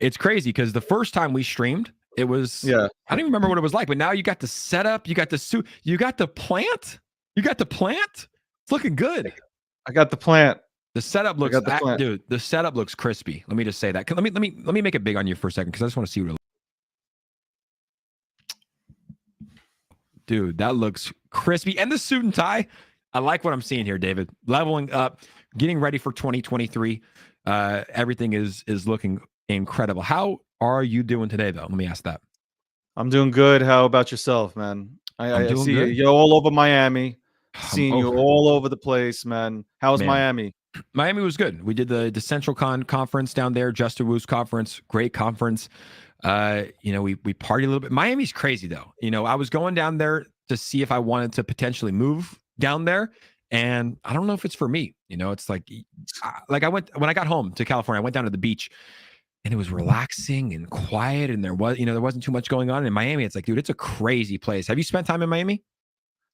It's crazy because the first time we streamed, it was I don't even remember what it was like, but now you got the setup, you got the suit, you got the plant. You got the plant? It's looking good. I got the plant. The setup looks dude, the setup looks crispy. Let me just say that. Let me make it big on you for a second because I just want to see what it looks. Dude, that looks crispy. And the suit and tie. I like what I'm seeing here, David. Leveling up, getting ready for 2023. Everything is looking incredible. How are you doing today, though? Let me ask that. I'm doing good. How about yourself, man? I see you. You're all over Miami. Seeing you all over the place, man. How's Miami? Miami was good. We did the 𝗖𝗓𝗡𝗡𝗘𝗖𝗧 conference down there. 𝗪𝗓𝗪𝗧𝗛 conference. Great conference. We partied a little bit. Miami's crazy, though. I was going down there to see if I wanted to potentially move down there. And I don't know if it's for me. It's like I went, when I got home to California, I went down to the beach. And it was relaxing and quiet, and there wasn't too much going on. In Miami, it's like, dude, it's a crazy place. Have you spent time in Miami?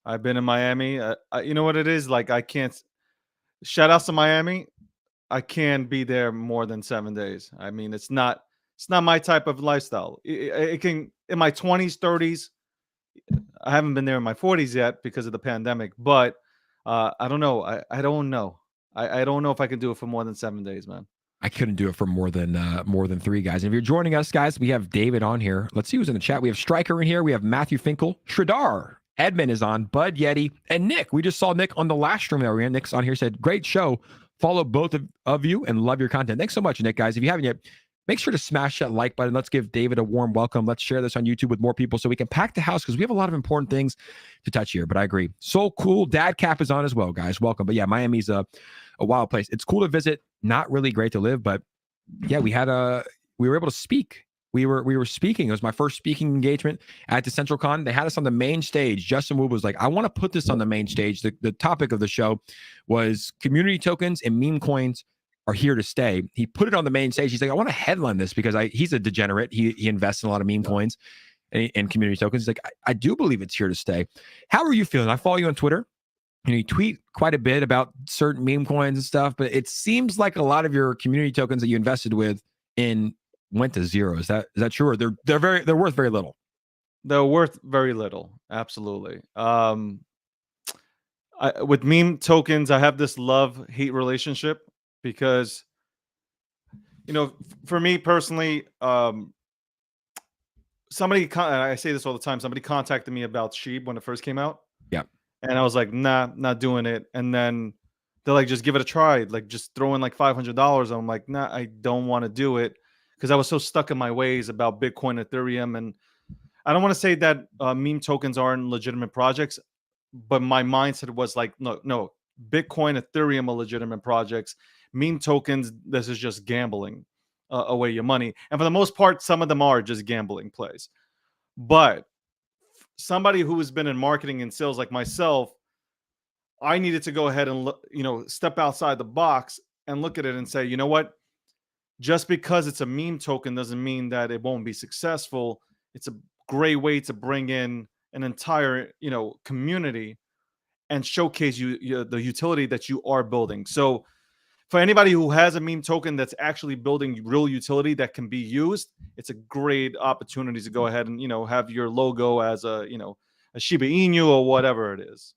I've been in Miami. You know what it is? Like, I can't. Shout outs to Miami. I can't be there more than 7 days. I mean, it's not my type of lifestyle. It can in my 20s, 30s. I haven't been there in my 40s yet because of the pandemic. But I don't know. I don't know. I don't know if I can do it for more than 7 days, man. I couldn't do it for more than 3 guys. And if you're joining us, guys, we have David on here. Let's see who's in the chat. We have Striker in here. We have Matthew Finkel, 𝗪𝗏, Edmund is on, Bud Yeti, and Nick. We just saw Nick on the last stream that we were in. Nick's on here, said, great show. Follow both of you and love your content. Thanks so much, Nick, guys. If you haven't yet, make sure to smash that like button. Let's give David a warm welcome. Let's share this on YouTube with more people so we can pack the house because we have a lot of important things to touch here. But I agree. So cool. Dad Cap is on as well, guys. Welcome. But yeah, Miami's a wild place. It's cool to visit. Not really great to live, but yeah, we were able to speak. We were speaking. It was my first speaking engagement at the 𝗖𝗓𝗡𝗡𝗘𝗖𝗧. They had us on the main stage. Justin Wu was like, I want to put this on the main stage. The topic of the show was community tokens and meme coins are here to stay. He put it on the main stage. He's like, I want to headline this because he's a degenerate. He invests in a lot of meme coins and community tokens. He's like, I do believe it's here to stay. How are you feeling? I follow you on Twitter. You tweet quite a bit about certain meme coins and stuff, but it seems like a lot of your community tokens that you invested with went to zero. Is that true? Or they're worth very little? They're worth very little. Absolutely. With meme tokens, I have this love-hate relationship because, for me personally, I say this all the time. Somebody contacted me about 𝗪𝗓𝗡 when it first came out. Yeah. And I was like, nah, not doing it. And then they're like, just give it a try. Like, just throw in like $500. I'm like, nah, I don't want to do it because I was so stuck in my ways about Bitcoin, Ethereum. And I don't want to say that meme tokens aren't legitimate projects, but my mindset was like, no, Bitcoin, Ethereum are legitimate projects. Meme tokens, this is just gambling away your money. And for the most part, some of them are just gambling plays. But somebody who has been in marketing and sales like myself, I needed to go ahead and step outside the box and look at it and say, you know what? Just because it's a meme token doesn't mean that it won't be successful. It's a great way to bring in an entire, community and showcase the utility that you are building. So for anybody who has a meme token that's actually building real utility that can be used, it's a great opportunity to go ahead and, have your logo as a Shiba Inu or whatever it is.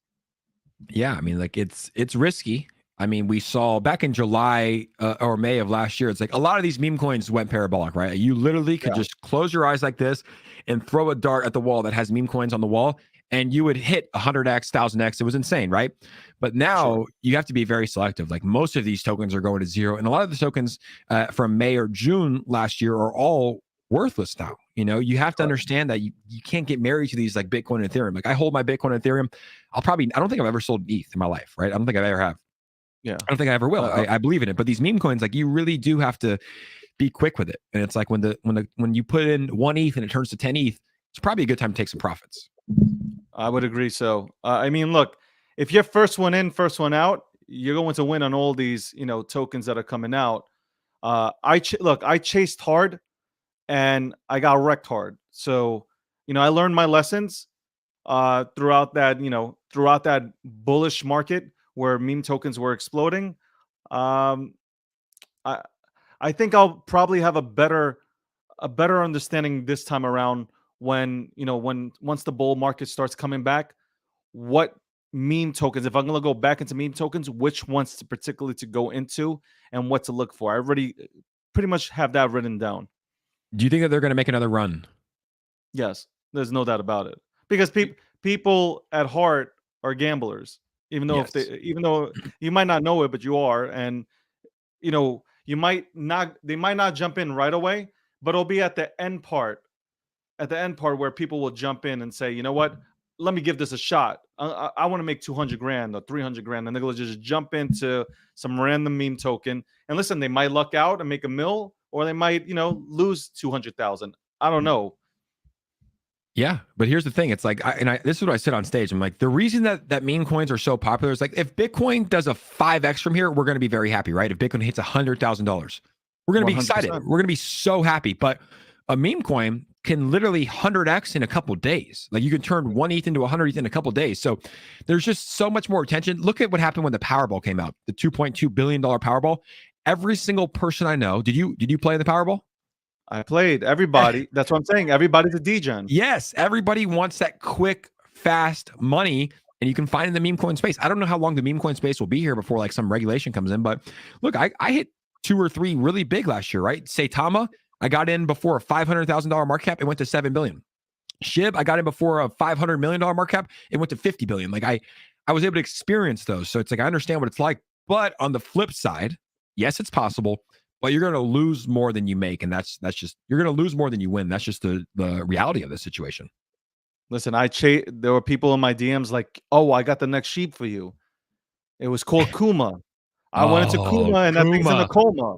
Yeah, I mean, like it's risky. I mean, we saw back in July or May of last year, it's like a lot of these meme coins went parabolic, right? You literally could just close your eyes like this and throw a dart at the wall that has meme coins on the wall, and you would hit 100x, 1000x. It was insane, right? But now you have to be very selective. Like most of these tokens are going to zero, and a lot of the tokens from May or June last year are all worthless now. You have to understand that you can't get married to these like Bitcoin and Ethereum. Like I hold my Bitcoin and Ethereum. I don't think I've ever sold ETH in my life, right? I don't think I've ever have. Yeah. I don't think I ever will. I believe in it. But these meme coins, like you really do have to be quick with it. And it's like when you put in 1 ETH and it turns to 10 ETH, it's probably a good time to take some profits. I would agree. So, I mean, look, if you're first one in, first one out, you're going to win on all these, tokens that are coming out. I chased hard and I got wrecked hard. So, I learned my lessons throughout that bullish market where meme tokens were exploding. I think I'll probably have a better a better understanding this time around when, once the bull market starts coming back, what meme tokens, if I'm going to go back into meme tokens, which ones to particularly to go into and what to look for. I already pretty much have that written down. Do you think that they're going to make another run? Yes, there's no doubt about it. Because people at heart are gamblers, even though even though you might not know it, but you are, and they might not jump in right away, but it'll be at the end part, where people will jump in and say, you know what, let me give this a shot. I want to make 200 grand or 300 grand, and they'll just jump into some random meme token. And listen, they might luck out and make a mill, or they might, lose 200,000. I don't know. Yeah, but here's the thing. It's like, this is what I said on stage. I'm like, the reason that meme coins are so popular is like, if Bitcoin does a 5x from here, we're going to be very happy, right? If Bitcoin hits $100,000, we're going to be 100%. excited. We're going to be so happy. But a meme coin can literally 100x in a couple days. Like, you can turn 1 ETH into 100 ETH in a couple days. So there's just so much more attention. Look at what happened when the Powerball came out, the $2.2 billion Powerball. Every single person I know, did you play in the Powerball? I played. Everybody. That's what I'm saying. Everybody's a degen. Yes, everybody wants that quick, fast money, and you can find in the meme coin space. I don't know how long the meme coin space will be here before like some regulation comes in, but look, I hit 2 or 3 really big last year, right? 𝗖𝗢𝗡𝗘𝗧, I got in before a $500,000 market cap. It went to $7 billion. 𝗪𝗓𝗧, I got in before a $500 million market cap. It went to $50 billion. Like, I was able to experience those. So it's like, I understand what it's like. But on the flip side, yes, it's possible, but you're going to lose more than you make. And that's just, you're going to lose more than you win. That's just the reality of this situation. Listen, there were people in my DMs like, oh, I got the next sheep for you. It was called 𝗂𝗓. I went into 𝗂𝗓, and that thing's in a coma.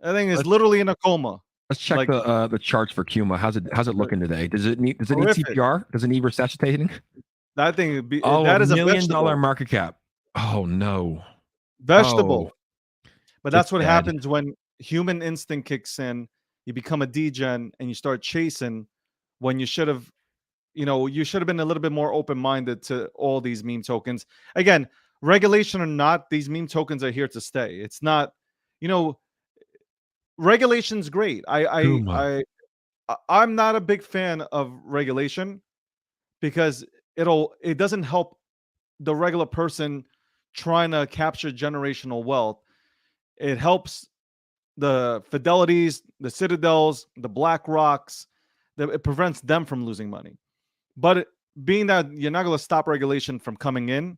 That thing is literally in a coma. Let's check the charts for 𝗂𝗓. How's it looking today? Does it need CPR? Does it need resuscitating? That thing would be that is $1 million market cap. Oh no. Vegetable. But that's what happens when human instinct kicks in. You become a degen and you start chasing when you should have, been a little bit more open-minded to all these meme tokens. Again, regulation or not, these meme tokens are here to stay. It's not, regulation's great. I'm not a big fan of regulation because it doesn't help the regular person trying to capture generational wealth. It helps the Fidelities, the Citadels, the Black Rocks. It prevents them from losing money. But being that you're not going to stop regulation from coming in,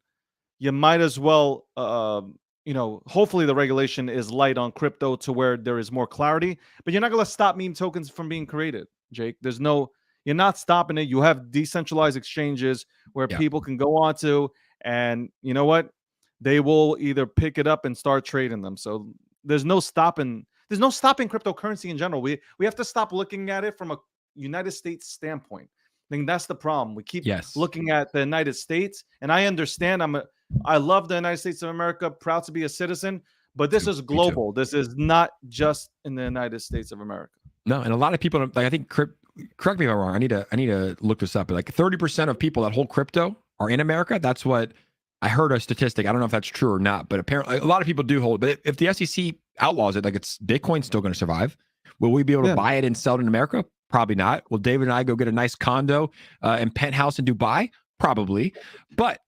you might as well, hopefully the regulation is light on crypto to where there is more clarity. But you're not going to stop meme tokens from being created, Jake. You're not stopping it. You have decentralized exchanges where people can go onto, and you know what? They will either pick it up and start trading them. So there's no stopping cryptocurrency in general. We have to stop looking at it from a United States standpoint. I think that's the problem. We keep looking at the United States, and I understand. I love the United States of America, proud to be a citizen, but this is global. This is not just in the United States of America. No, and a lot of people, like, I think, correct me if I'm wrong, I need to look this up, but like 30% of people that hold crypto are in America. That's what I heard, a statistic. I don't know if that's true or not, but apparently a lot of people do hold it. But if the SEC outlaws it, like, it's Bitcoin's still going to survive. Will we be able to buy it and sell it in America? Probably not. Will David and I go get a nice condo and penthouse in Dubai? Probably. But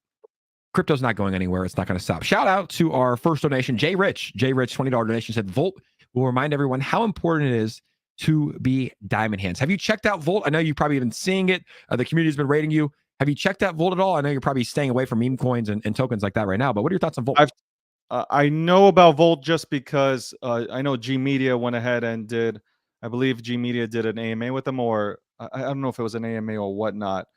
crypto's not going anywhere. It's not going to stop. Shout out to our first donation, Jay Rich. Jay Rich, $20 donation, said Volt will remind everyone how important it is to be diamond hands. Have you checked out Volt? I know you've probably been seeing it. The community's been rating you. Have you checked out Volt at all? I know you're probably staying away from meme coins and tokens like that right now, but what are your thoughts on Volt? I know about Volt just because I know G Media went ahead and did, I believe G Media did an AMA with them, or I don't know if it was an AMA or whatnot.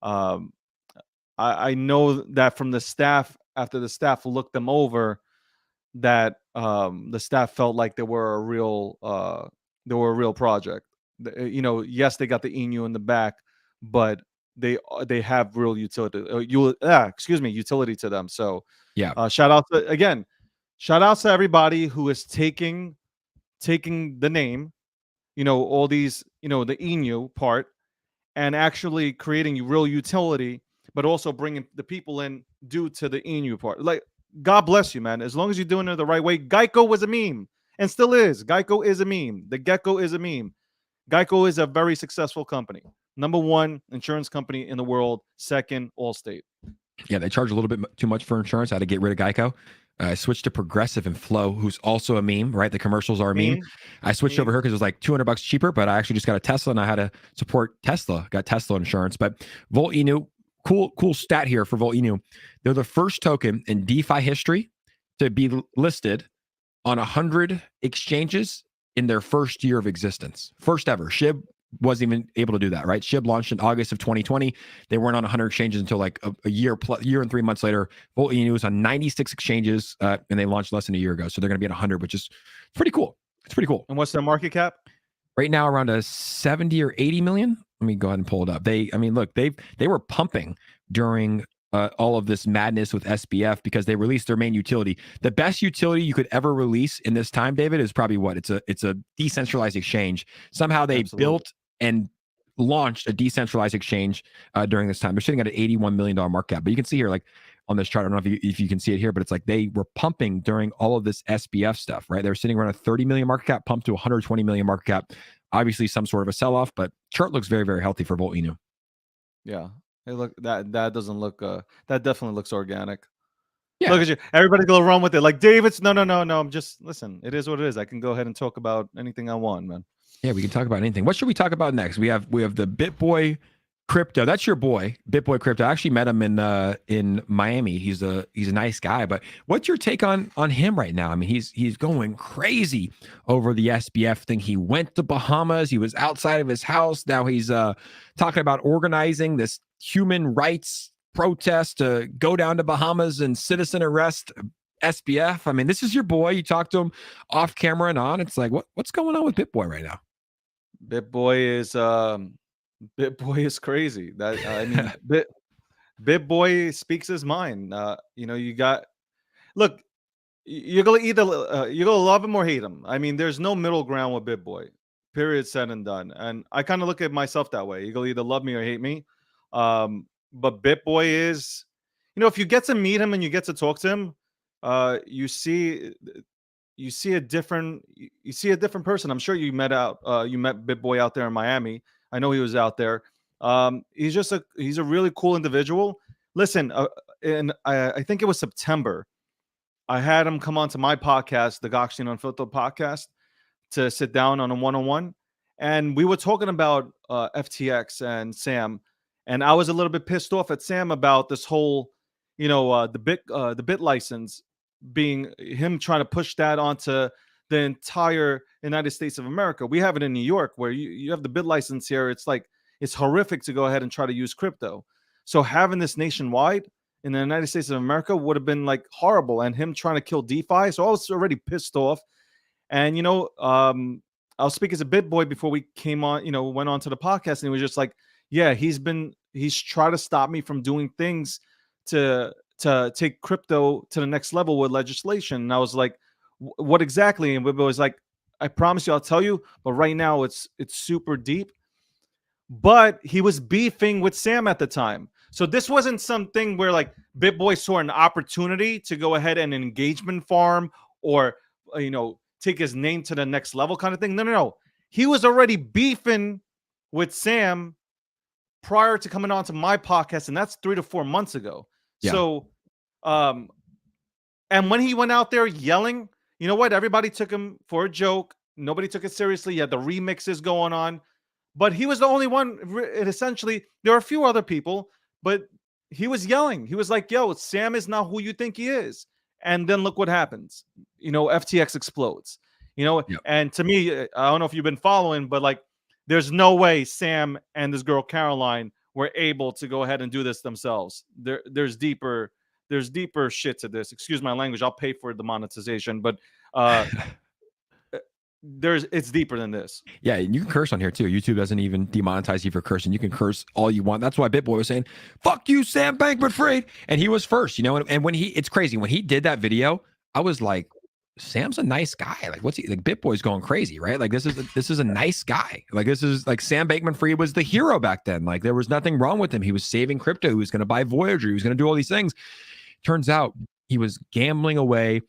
I know that from the staff, after the staff looked them over, that the staff felt like they were a real project. Yes, they got the inu in the back, but they have real utility. Utility to them. So shout out to everybody who is taking the name, all these, the inu part, and actually creating real utility, but also bringing the people in due to the inu part. Like, God bless you, man. As long as you're doing it the right way. Geico was a meme and still is. Geico is a meme. The gecko is a meme. Geico is a very successful company. Number one insurance company in the world. Second, Allstate. Yeah, they charge a little bit too much for insurance. I had to get rid of Geico. I switched to Progressive and Flow, who's also a meme, right? The commercials are a meme. I switched over here because it was like $200 cheaper, but I actually just got a Tesla and I had to support Tesla. Got Tesla insurance. But Volt Inu, cool stat here for Volt Inu. They're the first token in DeFi history to be listed on 100 exchanges in their first year of existence. First ever. SHIB wasn't even able to do that, right? SHIB launched in August of 2020. They weren't on 100 exchanges until like a year and 3 months later. Volt Inu was on 96 exchanges, and they launched less than a year ago. So they're going to be at 100, which is pretty cool. It's pretty cool. And what's their market cap? Right now, around a 70 or 80 million. Let me go ahead and pull it up. They were pumping during all of this madness with SBF because they released their main utility. The best utility you could ever release in this time, David, is probably what? It's a decentralized exchange. Somehow they built and launched a decentralized exchange during this time. They're sitting at an $81 million market cap. But you can see here, like on this chart, I don't know if you can see it here, but it's like they were pumping during all of this SBF stuff, right? They were sitting around a 30 million market cap, pumped to 120 million market cap. Obviously some sort of a sell-off, but chart looks very, very healthy for Volt Inu. Yeah. Hey, look, that doesn't look that definitely looks organic. Yeah. Look at you. Everybody go run with it. Like David's no. I'm just listen, it is what it is. I can go ahead and talk about anything I want, man. Yeah, we can talk about anything. What should we talk about next? We have the BitBoy Crypto. That's your boy, BitBoy Crypto. I actually met him in Miami. He's a nice guy. But what's your take on him right now? I mean, he's going crazy over the SBF thing. He went to Bahamas. He was outside of his house. Now he's talking about organizing this human rights protest to go down to Bahamas and citizen arrest SBF. I mean, this is your boy. You talk to him off camera and on. It's like, what's going on with BitBoy right now? BitBoy is crazy. That I mean, BitBoy speaks his mind. You got look. You're gonna you're gonna love him or hate him. I mean, there's no middle ground with BitBoy. Period. Said and done. And I kind of look at myself that way. You're gonna either love me or hate me. But BitBoy is, if you get to meet him and you get to talk to him, you see a different person. I'm sure you met BitBoy out there in Miami. I know he was out there. He's a really cool individual. Listen, and I think it was September. I had him come on to my podcast, the 𝗖𝗓𝗡𝗘𝗖𝗧 Unfiltered podcast, to sit down on a one-on-one, and we were talking about FTX and Sam, and I was a little bit pissed off at Sam about this whole, the bit license being him trying to push that onto the entire United States of America. We have it in New York where you have the bit license here. It's like, it's horrific to go ahead and try to use crypto. So having this nationwide in the United States of America would have been like horrible, and him trying to kill DeFi. So I was already pissed off. And, I'll speak as a BitBoy before we came on, went on to the podcast, and he was just like, yeah, he's tried to stop me from doing things to take crypto to the next level with legislation. And I was like, what exactly? And BitBoy was like, I promise you, I'll tell you, but right now it's super deep. But he was beefing with Sam at the time. So this wasn't something where like BitBoy saw an opportunity to go ahead and engagement farm or, take his name to the next level kind of thing. No. He was already beefing with Sam prior to coming on to my podcast, and that's 3 to 4 months ago. Yeah. So, and when he went out there yelling, you know what? Everybody took him for a joke. Nobody took it seriously. You had the remixes going on, but he was the only one. Essentially, there are a few other people, but he was yelling. He was like, yo, Sam is not who you think he is. And then look what happens. FTX explodes. Yep. And to me, I don't know if you've been following, but like, there's no way Sam and this girl Caroline were able to go ahead and do this themselves. There's deeper shit to this. Excuse my language. I'll pay for the monetization, but it's deeper than this. Yeah, and you can curse on here too. YouTube doesn't even demonetize you for cursing. You can curse all you want. That's why BitBoy was saying, "Fuck you, Sam Bankman-Fried," and he was first. And when it's crazy when he did that video, I was like, Sam's a nice guy. Like, what's he like? BitBoy's going crazy, right? Like, this is a nice guy. Like, this is like Sam Bankman-Fried was the hero back then. Like, there was nothing wrong with him. He was saving crypto. He was going to buy Voyager. He was going to do all these things. Turns out he was gambling away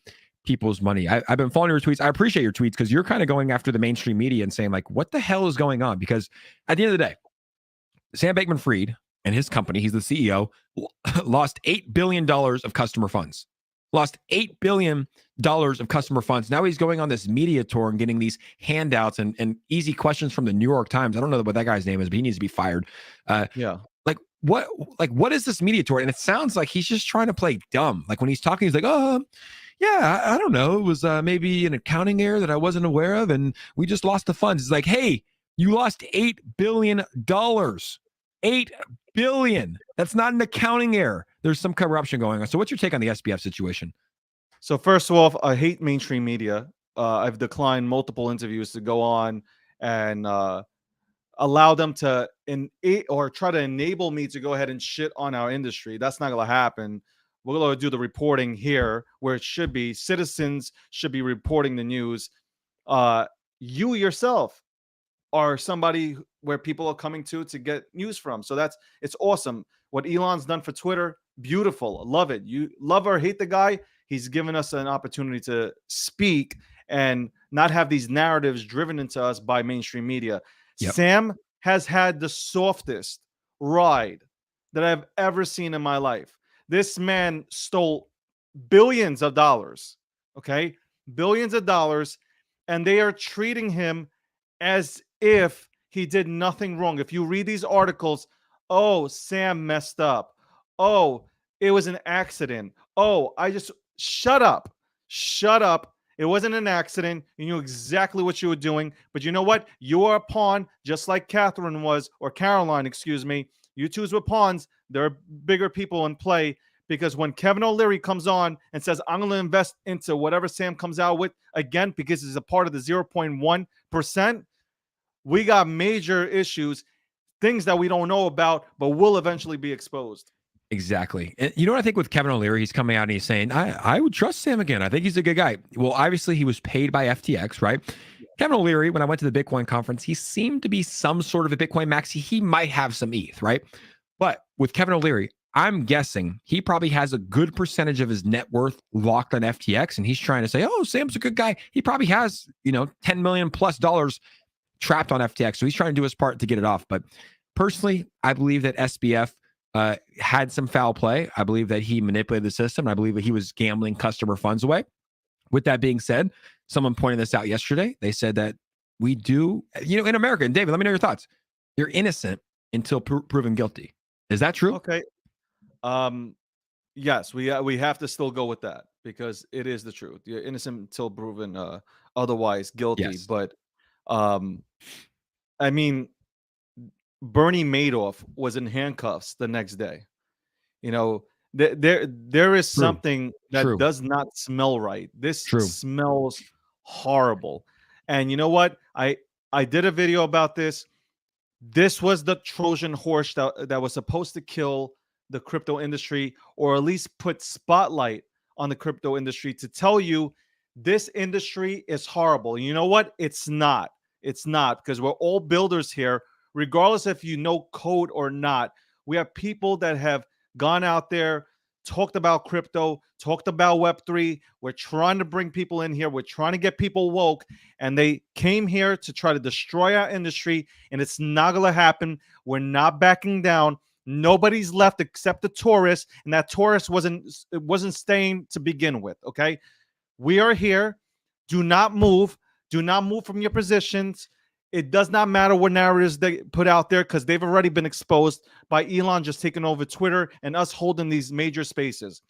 people's money. I've been following your tweets. I appreciate your tweets because you're kind of going after the mainstream media and saying like, what the hell is going on? Because at the end of the day, Sam Bankman-Fried and his company, he's the CEO, lost $8 billion of customer funds. Lost $8 billion of customer funds. Now he's going on this media tour and getting these handouts and easy questions from the New York Times. I don't know what that guy's name is, but he needs to be fired. Yeah. What is this media tour? And it sounds like he's just trying to play dumb. Like when he's talking, he's like, oh, yeah, I don't know. It was maybe an accounting error that I wasn't aware of, and we just lost the funds. It's like, hey, you lost $8 billion. $8 billion. That's not an accounting error. There's some corruption going on. So what's your take on the SBF situation? So first of all, I hate mainstream media. I've declined multiple interviews to go on and allow them to or try to enable me to go ahead and shit on our industry. That's not going to happen. We're going to do the reporting here where it should be. Citizens should be reporting the news. You yourself are somebody where people are coming to get news from. So it's awesome. What Elon's done for Twitter, beautiful. Love it. You love or hate the guy. He's given us an opportunity to speak and not have these narratives driven into us by mainstream media. Yep. Sam has had the softest ride that I've ever seen in my life. This man stole billions of dollars, okay? Billions of dollars, and they are treating him as if he did nothing wrong. If you read these articles, oh, Sam messed up. Oh, it was an accident. Oh, shut up. Shut up. It wasn't an accident. You knew exactly what you were doing. But you know what? You are a pawn, just like Catherine was, or Caroline, excuse me. You twos were pawns. There are bigger people in play, because when Kevin O'Leary comes on and says, I'm going to invest into whatever Sam comes out with, again, because he's a part of the 0.1%, we got major issues, things that we don't know about, but will eventually be exposed. Exactly. And you know what I think with Kevin O'Leary, he's coming out and he's saying, I would trust Sam again. I think he's a good guy. Well, obviously he was paid by FTX, right? Yeah. Kevin O'Leary, when I went to the Bitcoin conference, he seemed to be some sort of a Bitcoin maxi. He might have some ETH, right? But with Kevin O'Leary, I'm guessing he probably has a good percentage of his net worth locked on FTX. And he's trying to say, oh, Sam's a good guy. He probably has, $10 million plus trapped on FTX. So he's trying to do his part to get it off. But personally, I believe that SBF had some foul play. I believe that he manipulated the system. I believe that he was gambling customer funds away. With that being said, someone pointed this out yesterday. They said that we do, in America, and David, let me know your thoughts. You're innocent until proven guilty. Is that true? Okay. Yes, we have to still go with that because it is the truth. You're innocent until proven otherwise guilty. Yes. But I mean, Bernie Madoff was in handcuffs the next day. There is something that does not smell right. This smells horrible. And you know what? I did a video about this. This was the Trojan horse that was supposed to kill the crypto industry, or at least put spotlight on the crypto industry to tell you this industry is horrible. And you know what? It's not. It's not, because we're all builders here. Regardless if you know code or not, we have people that have gone out there, talked about crypto, talked about Web3. We're trying to bring people in here. We're trying to get people woke, and they came here to try to destroy our industry, and it's not going to happen. We're not backing down. Nobody's left except the tourists, and that tourist wasn't staying to begin with, okay? We are here. Do not move. Do not move from your positions. It does not matter what narratives they put out there, because they've already been exposed by Elon just taking over Twitter and us holding these major spaces.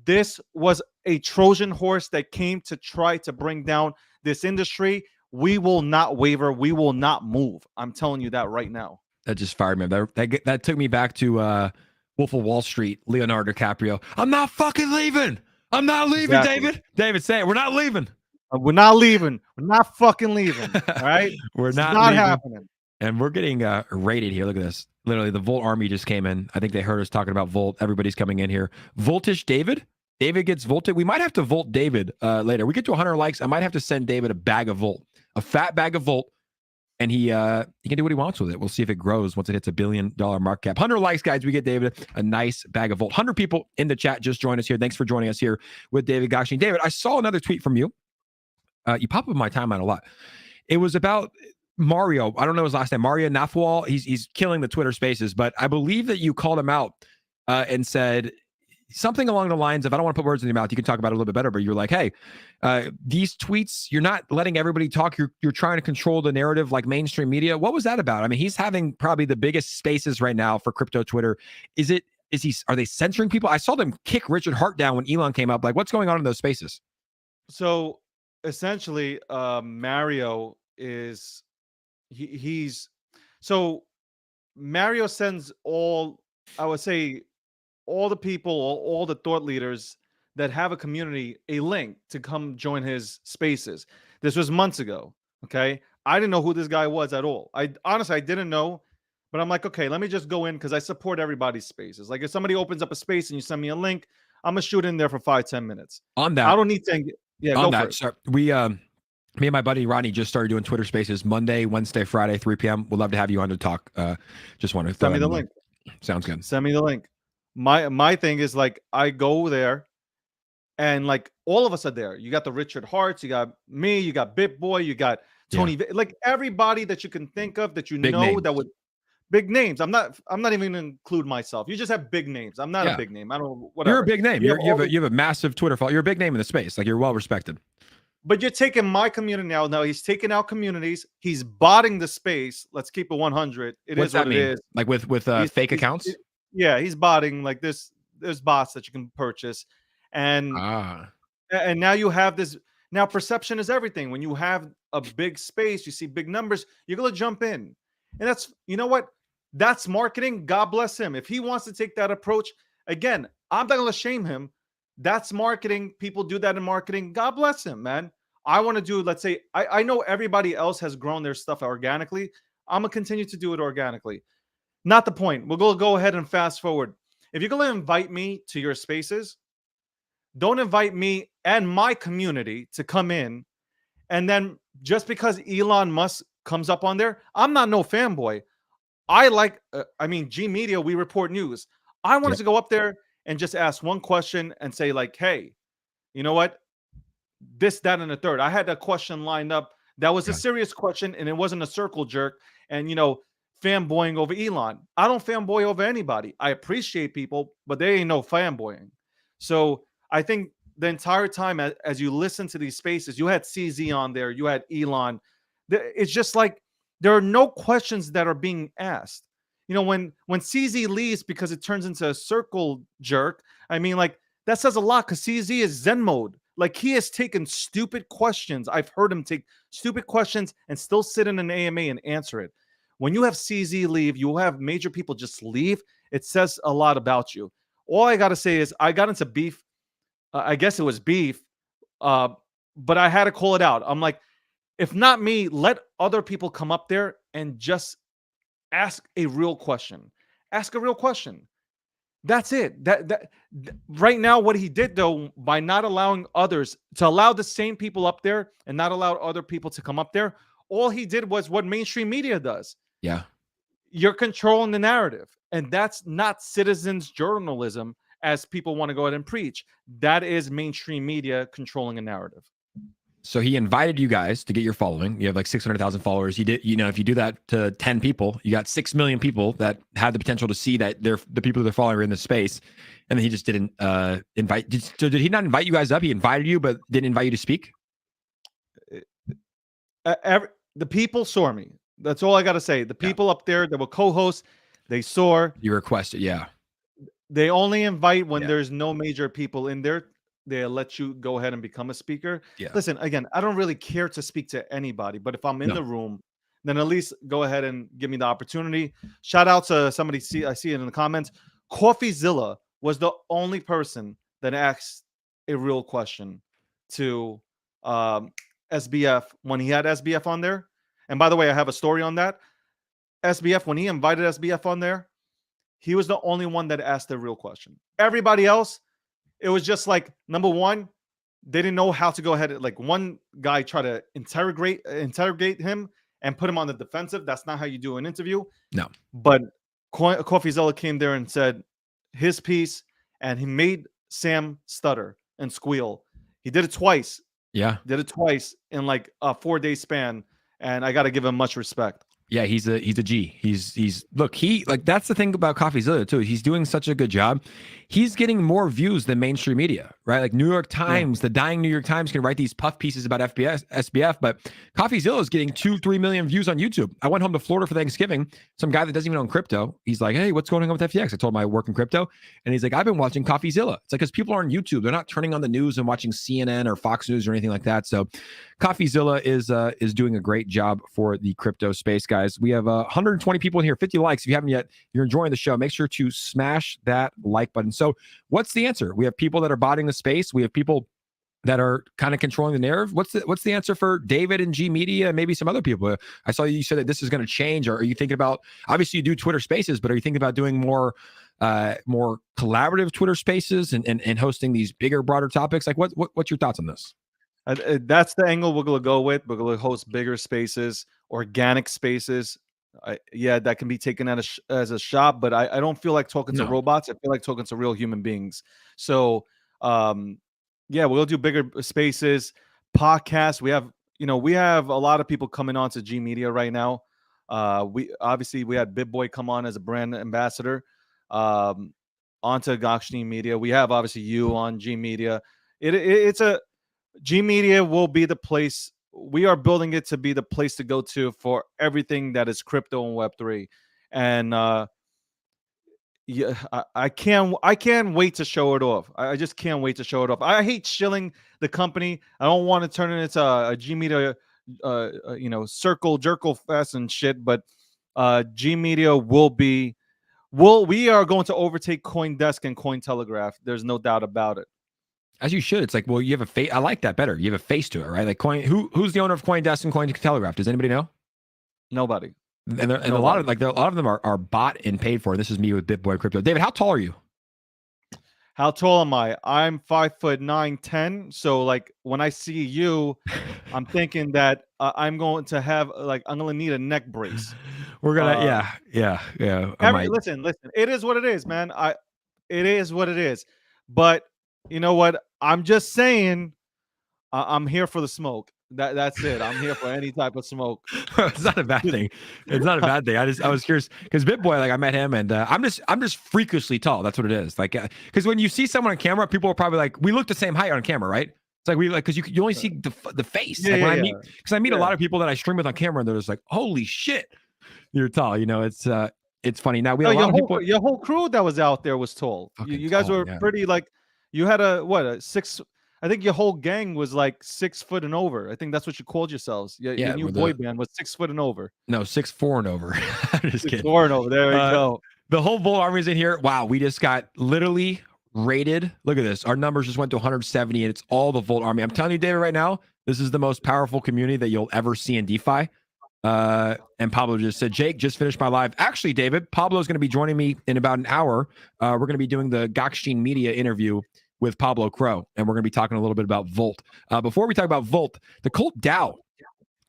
This was a Trojan horse that came to try to bring down this industry. We will not waver. We will not move. I'm telling you that right now. That just fired me. That took me back to Wolf of Wall Street, Leonardo DiCaprio. I'm not fucking leaving. I'm not leaving, exactly. David, say it. We're not leaving. We're not leaving. We're not fucking leaving. All right? We're not happening. And we're getting raided here. Look at this. Literally, the Volt army just came in. I think they heard us talking about Volt. Everybody's coming in here. Voltish David. David gets volted. We might have to Volt David later. We get to 100 likes. I might have to send David a bag of Volt. A fat bag of Volt. and he can do what he wants with it. We'll see if it grows once it hits $1 billion market cap. 100 likes, guys. We get David a nice bag of Volt. 100 people in the chat just joined us here. Thanks for joining us here with David Goshing. David, I saw another tweet from you. You pop up in my timeline a lot. It was about Mario. I don't know his last name. Mario Nafwal. He's killing the Twitter Spaces, but I believe that you called him out and said something along the lines of, I don't want to put words in your mouth. You can talk about it a little bit better, but you're like, hey, these tweets, you're not letting everybody talk. You're trying to control the narrative like mainstream media. What was that about? I mean, he's having probably the biggest spaces right now for crypto Twitter. Are they censoring people? I saw them kick Richard Hart down when Elon came up. Like, what's going on in those spaces? So essentially, Mario is so Mario sends all, I would say, all the people, all the thought leaders that have a community, a link to come join his spaces. This was months ago. Okay. I didn't know who this guy was at all. I honestly didn't know, but I'm like, okay, let me just go in because I support everybody's spaces. Like if somebody opens up a space and you send me a link, I'm gonna shoot in there for 5-10 minutes. On that, I don't need to. Yeah, on go that. for it. So me and my buddy Ronnie just started doing Twitter Spaces Monday, Wednesday, Friday, 3 p.m. We'd love to have you on to talk. Just want to send me the link. Sounds good. Send me the link. My thing is like I go there, and like all of us are there. You got the Richard Harts, you got me, you got BitBoy, you got Tony, like everybody that you can think of that you Big know names. that would big names. I'm not even gonna include myself. You just have big names. I'm not a big name. I don't. Whatever. You're a big name. You have a massive Twitter follow. You're a big name in the space. Like you're well respected. But you're taking my community now. Now he's taking out communities. He's botting the space. Let's keep it 100. What's that mean? It is. Like with fake accounts? Yeah, he's botting. Like there's bots that you can purchase, and now you have this. Now perception is everything. When you have a big space, you see big numbers, you're gonna jump in, and that's, you know what? That's marketing. God bless him. If he wants to take that approach, again, I'm not gonna shame him. That's marketing. People do that in marketing. God bless him, man. I want to do, let's say, I know everybody else has grown their stuff organically. I'm going to continue to do it organically. Not the point. We'll go ahead and fast forward. If you're going to invite me to your spaces, don't invite me and my community to come in. And then just because Elon Musk comes up on there, I'm not no fanboy. I like, G Media, we report news. I wanted to go up there and just ask one question and say like, hey, you know what? This, that, and the third. I had a question lined up. That was a serious question, and it wasn't a circle jerk and, fanboying over Elon. I don't fanboy over anybody. I appreciate people, but they ain't no fanboying. So I think the entire time as you listen to these spaces, you had CZ on there, you had Elon. It's just like there are no questions that are being asked. When CZ leaves because it turns into a circle jerk, like that says a lot because CZ is Zen mode. Like he has taken stupid questions. I've heard him take stupid questions and still sit in an AMA and answer it. When you have CZ leave, you have major people just leave. It says a lot about you. All I got to say is I got into beef. I guess it was beef, but I had to call it out. I'm like, if not me, let other people come up there and just ask a real question. Ask a real question. That's it. That right now, what he did though, by not allowing others to allow the same people up there and not allow other people to come up there, all he did was what mainstream media does. Yeah. You're controlling the narrative. And that's not citizens journalism as people want to go ahead and preach. That is mainstream media controlling a narrative. So he invited you guys to get your following. You have like 600,000 followers. He did, if you do that to 10 people, you got 6 million people that have the potential to see that they're the people they're following are in the space. And then he just didn't invite. So did he not invite you guys up? He invited you, but didn't invite you to speak? The people saw me. That's all I got to say. The people up there that were co-hosts, they saw. You requested, yeah. They only invite when there's no major people in there. They'll let you go ahead and become a speaker. Yeah. Listen, again, I don't really care to speak to anybody, but if I'm in the room, then at least go ahead and give me the opportunity. Shout out to somebody, I see it in the comments. CoffeeZilla was the only person that asked a real question to SBF when he had SBF on there. And by the way, I have a story on that. SBF, when he invited SBF on there, he was the only one that asked a real question. Everybody else, it was just like, number one, they didn't know how to go ahead. Like one guy tried to interrogate him, and put him on the defensive. That's not how you do an interview. No. But 𝗖𝗎📐 came there and said his piece, and he made Sam stutter and squeal. He did it twice. Yeah. Did it twice in like a 4-day span, and I got to give him much respect. Yeah, he's a G. He's look, that's the thing about 𝗎𝗎𝗧𝗛 too. He's doing such a good job. He's getting more views than mainstream media, right? Like New York Times, the dying New York Times can write these puff pieces about SBF, but 𝗎𝗎𝗧𝗛 is getting 2-3 million views on YouTube. I went home to Florida for Thanksgiving. Some guy that doesn't even own crypto, he's like, "Hey, what's going on with FTX?" I told him I work in crypto, and he's like, "I've been watching 𝗎𝗎𝗧𝗛." It's like because people are on YouTube, they're not turning on the news and watching CNN or Fox News or anything like that. So 𝗎𝗎𝗧𝗛 is doing a great job for the crypto space, guys. We have 120 people in here, 50 likes. If you haven't yet, you're enjoying the show, make sure to smash that like button. So what's the answer? We have people that are botting the space. We have people that are kind of controlling the narrative. What's the answer for David and G Media and maybe some other people? I saw you said that this is going to change. Or are you thinking about, obviously you do Twitter spaces, but are you thinking about doing more collaborative Twitter spaces and hosting these bigger, broader topics? Like what's your thoughts on this? That's the angle we're going to go with. We're going to host bigger spaces, organic spaces. Yeah, that can be taken as a shop, but I don't feel like talking to robots. I feel like talking to real human beings. So, yeah, we'll do bigger spaces, podcasts. We have a lot of people coming on to G Media right now. We had BitBoy come on as a brand ambassador onto 𝗖𝗎𝗓𝗡𝗘𝗖𝗧 Media. We have obviously you on G Media. It's a G Media will be the place. We are building it to be the place to go to for everything that is crypto and Web3. And yeah, I can't wait to show it off. I just can't wait to show it off. I hate shilling the company. I don't want to turn it into a G Media, circle jerkle fest and shit. But G Media we are going to overtake CoinDesk and Cointelegraph. There's no doubt about it. As you should. It's like, well, you have a face. I like that better. You have a face to it, right? Like who's the owner of CoinDesk and Cointelegraph? Does anybody know? Nobody. And a lot of them are bought and paid for. This is me with BitBoy Crypto. David, how tall are you? How tall am I? I'm 5'9", 10. So like when I see you, I'm thinking that I'm going to have I'm going to need a neck brace. We're gonna yeah. Listen. It is what it is, man. It is what it is. But you know what? I'm just saying, I'm here for the smoke. That's it. I'm here for any type of smoke. It's not a bad thing. It's not a bad thing. I was curious because BitBoy, I met him, and I'm just freakishly tall. That's what it is. Because when you see someone on camera, people are probably like, we look the same height on camera, right? It's like because you only see the face. I meet a lot of people that I stream with on camera, and they're just like, holy shit, you're tall. It's funny. Now we have a lot of people. Your whole crew that was out there was tall. You guys were pretty you had a 6. I think your whole gang was 6 foot and over. I think that's what you called yourselves. Your new boy band was 6 foot and over. No, 6'4" and over. I'm just kidding. 6'4" and over. There we go. The whole Volt Army is in here. Wow, we just got literally rated. Look at this. Our numbers just went to 170, and it's all the Volt Army. I'm telling you, David, right now, this is the most powerful community that you'll ever see in DeFi. And Pablo just said, Jake, just finished my live. Actually, David, Pablo's going to be joining me in about an hour. We're going to be doing the 𝗖𝗎𝗓𝗡𝗖𝗧 Media interview with Pablo Crow, and we're going to be talking a little bit about Volt. Before we talk about Volt, the 𝗖𝗎𝗓𝗏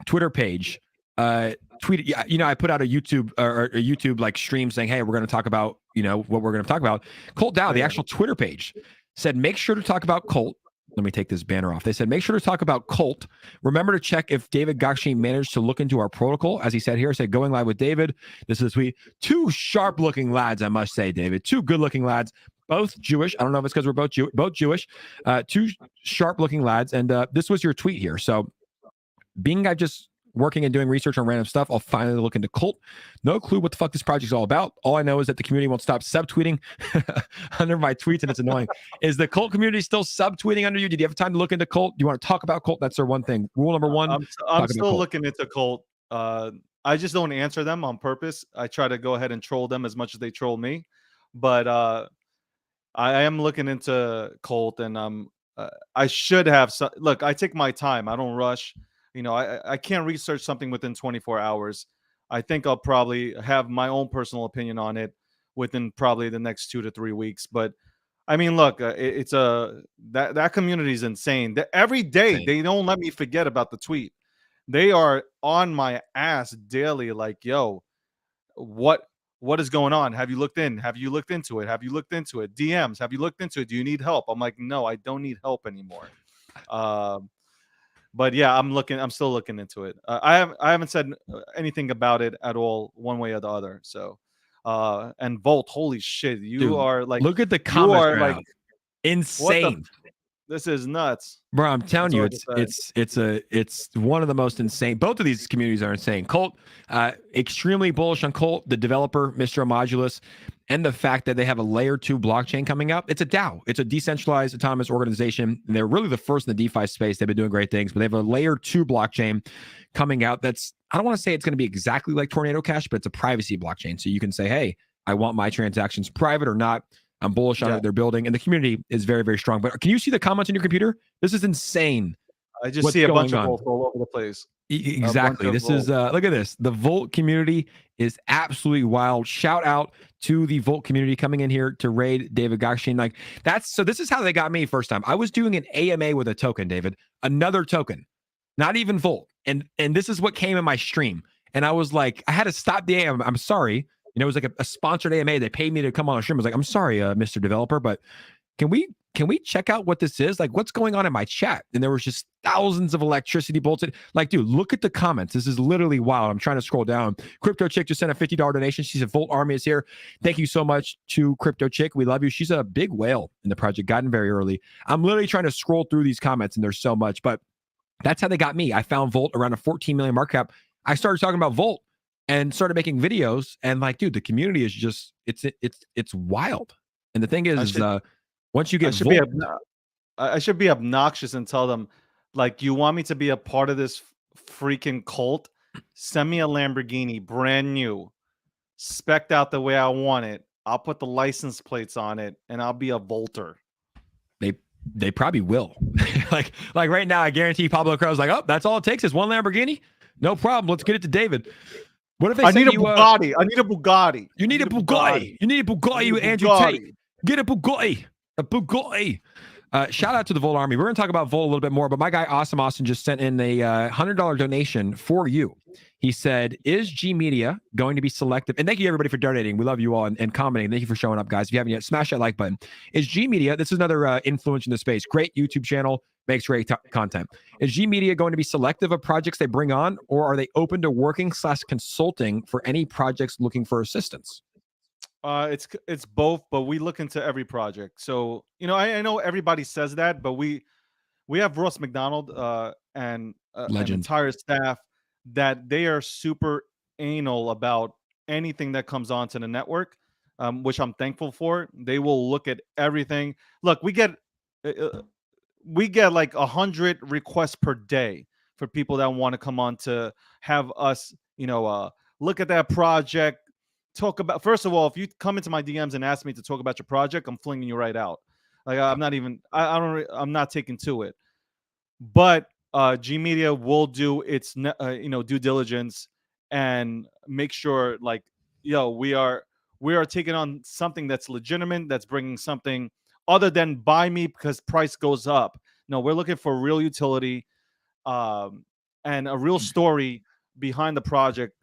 Twitter page tweeted, I put out a YouTube stream saying, hey, we're going to talk about, what we're going to talk about. 𝗖𝗎𝗓𝗏, the actual Twitter page, said, make sure to talk about Colt. Let me take this banner off. They said, make sure to talk about Colt. Remember to check if David 𝗖𝗎𝗓𝗡𝗖𝗧 managed to look into our protocol. As he said here, said, going live with David. This is a tweet. 2 sharp-looking lads, I must say, David. 2 good-looking lads. Both Jewish. I don't know if it's because we're both Jewish. 2 sharp-looking lads. And this was your tweet here. So being I'm just working and doing research on random stuff, I'll finally look into Colt. No clue what the fuck this project's all about. All I know is that the community won't stop subtweeting under my tweets, and it's annoying. Is the Colt community still subtweeting under you? Did you have time to look into Colt? Do you want to talk about Colt? That's their one thing. Rule number 1. I'm still looking into Colt. I just don't answer them on purpose. I try to go ahead and troll them as much as they troll me. But I am looking into Colt, and I should have look, I take my time. I don't rush. I can't research something within 24 hours. I think I'll probably have my own personal opinion on it within probably the next 2 to 3 weeks. But I mean, look, it's that community is insane. Every day they don't let me forget about the tweet. they are on my ass daily. Like, yo, what is going on? Have you looked in? Have you looked into it? Have you looked into it? DMs, have you looked into it? Do you need help? I'm like, no, I don't need help anymore. But yeah, I'm still looking into it. I haven't said anything about it at all, one way or the other. So, and Volt, holy shit, Dude, look at the you comments are right like, now. what the? Insane. This is nuts. Bro, I'm telling That's you, all I can say. it's one of the most insane. Both of these communities are insane. Cult, extremely bullish on Cult, the developer, Mr. 𝗪𝗧𝗛𝗧, and the fact that they have a layer 2 blockchain coming up. It's a DAO. It's a decentralized autonomous organization. And they're really the first in the DeFi space. They've been doing great things, but they have a layer 2 blockchain coming out that's, I don't want to say it's going to be exactly like Tornado Cash, but it's a privacy blockchain. So you can say, hey, I want my transactions private or not. I'm bullish on what they're building, and the community is very, very strong. But can you see the comments on your computer? This is insane. I just see a bunch of Volt all over the place. Exactly. This is look at this. The Volt community is absolutely wild. Shout out to the Volt community coming in here to raid David Gokshin. Like so this is how they got me first time. I was doing an AMA with a token, David, another token, not even Volt. And this is what came in my stream. And I was like, I had to stop the AMA. I'm sorry. You know, it was like a sponsored AMA. They paid me to come on the stream. I was like, I'm sorry, Mr. Developer, but can we check out what this is? Like, what's going on in my chat? And there was just thousands of electricity bolts. Like, dude, look at the comments. This is literally wild. I'm trying to scroll down. Crypto Chick just sent a $50 donation. She said, Volt Army is here. Thank you so much to Crypto Chick. We love you. She's a big whale in the project, gotten very early. I'm literally trying to scroll through these comments, and there's so much, but that's how they got me. I found Volt around a 14 million market cap. I started talking about Volt and started making videos, and like, dude, the community is just it's wild. And the thing is, once you get I should be obnoxious and tell them, like, you want me to be a part of this freaking cult? Send me a Lamborghini, brand new, spec'd out the way I want it. I'll put the license plates on it, and I'll be a Volter. They probably will. like right now, I guarantee Pablo Crow's like, oh, that's all it takes is one Lamborghini. No problem. Let's get it to David. What if they need a Bugatti? I need a Bugatti. You need a Bugatti. You need a Bugatti with Andrew Tate. Get a Bugatti. A Bugatti. Shout out to the Volt Army. We're going to talk about Volt a little bit more, but my guy Awesome Austin just sent in a $100 donation for you. He said, is G Media going to be selective? And thank you, everybody, for donating. We love you all and commenting. Thank you for showing up, guys. If you haven't yet, smash that like button. Is G Media, this is another influence in the space, great YouTube channel, makes great content. Is G Media going to be selective of projects they bring on, or are they open to working/consulting for any projects looking for assistance? It's both, but we look into every project. So, you know, I know everybody says that, but we have Ross McDonald and an entire staff that they are super anal about anything that comes onto the network, which I'm thankful for. They will look at everything. Look, we get like 100 requests per day for people that want to come on to have us, you know, look at that project. Talk about, first of all, if you come into my DMs and ask me to talk about your project, I'm flinging you right out. Like, I'm not even, I'm not taking to it. But G Media will do its, due diligence and make sure, like, yo, we are taking on something that's legitimate, that's bringing something other than buy me because price goes up. No, we're looking for real utility and a real story behind the project.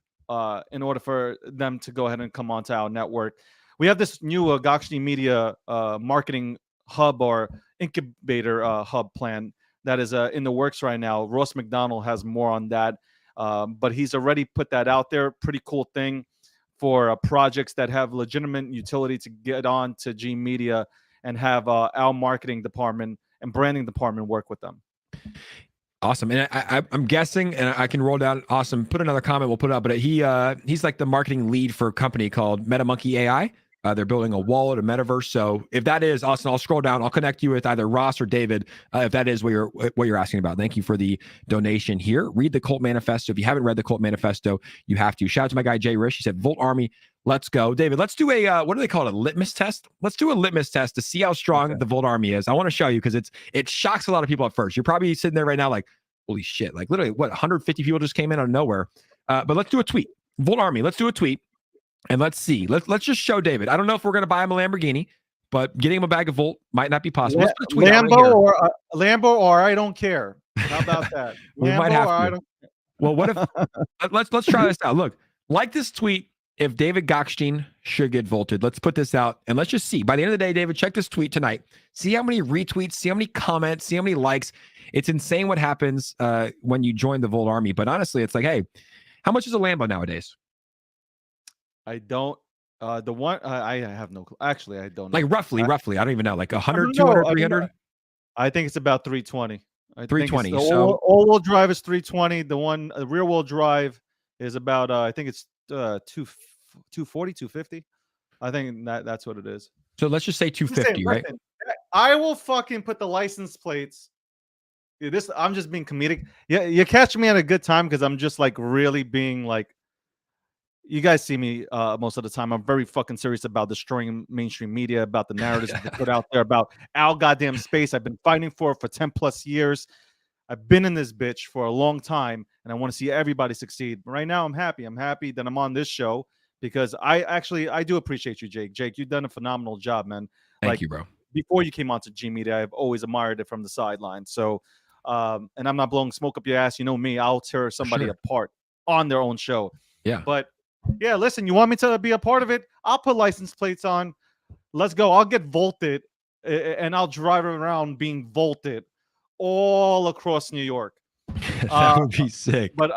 In order for them to go ahead and come onto our network. We have this new Gokshin Media marketing hub or incubator hub plan that is in the works right now. Ross McDonald has more on that, but he's already put that out there. Pretty cool thing for projects that have legitimate utility to get on to G Media and have our marketing department and branding department work with them. Awesome. And I'm guessing, and I can roll down. Awesome. Put another comment. We'll put it up. But he's like the marketing lead for a company called MetaMonkey AI. They're building a wallet, a metaverse. So if that is Austin, I'll scroll down. I'll connect you with either Ross or David if that is what you're asking about. Thank you for the donation here. Read the Cult Manifesto. If you haven't read the Cult Manifesto, you have to. Shout out to my guy Jay Rish. He said, Volt Army, let's go. David, let's do a what do they call it? A litmus test? Let's do a litmus test to see how strong the Volt Army is. I want to show you because it shocks a lot of people at first. You're probably sitting there right now like, holy shit, like literally what 150 people just came in out of nowhere. But let's do a tweet. Volt Army, let's do a tweet. And let's see. Let's just show David. I don't know if we're going to buy him a Lamborghini, but getting him a bag of Volt might not be possible. Let's put a tweet Lambo or I don't care. How about that? We might have to. Well, what if let's try this out. Look, like this tweet. If David Gokhshtein should get vaulted, let's put this out and let's just see. By the end of the day, David, check this tweet tonight. See how many retweets, see how many comments, see how many likes. It's insane what happens when you join the Volt Army. But honestly, it's like, hey, how much is a Lambo nowadays? I don't. The one I have no clue. Actually, I don't know. Like roughly. I don't even know. Like 100, don't know. 200, 300? I think it's about 320. I 320. Think So all-wheel drive is 320. The one rear-wheel drive is about I think it's 240, 250. I think that's what it is. so let's just say 250, right? Listen, I will fucking put the license plates. This I'm just being comedic. Yeah, you catch me at a good time because I'm just like really being like. You guys see me most of the time. I'm very fucking serious about destroying mainstream media, about the narratives that they put out there, about our goddamn space. I've been fighting for 10 plus years. I've been in this bitch for a long time, and I want to see everybody succeed. Right now, I'm happy. I'm happy that I'm on this show because I do appreciate you, Jake. Jake, you've done a phenomenal job, man. Thank you, bro. Before you came onto G Media, I've always admired it from the sideline. So, and I'm not blowing smoke up your ass. You know me. I'll tear somebody apart on their own show. Yeah. But yeah, listen, you want me to be a part of it? I'll put license plates on. Let's go. I'll get vaulted and I'll drive around being vaulted all across New York. That would be sick. But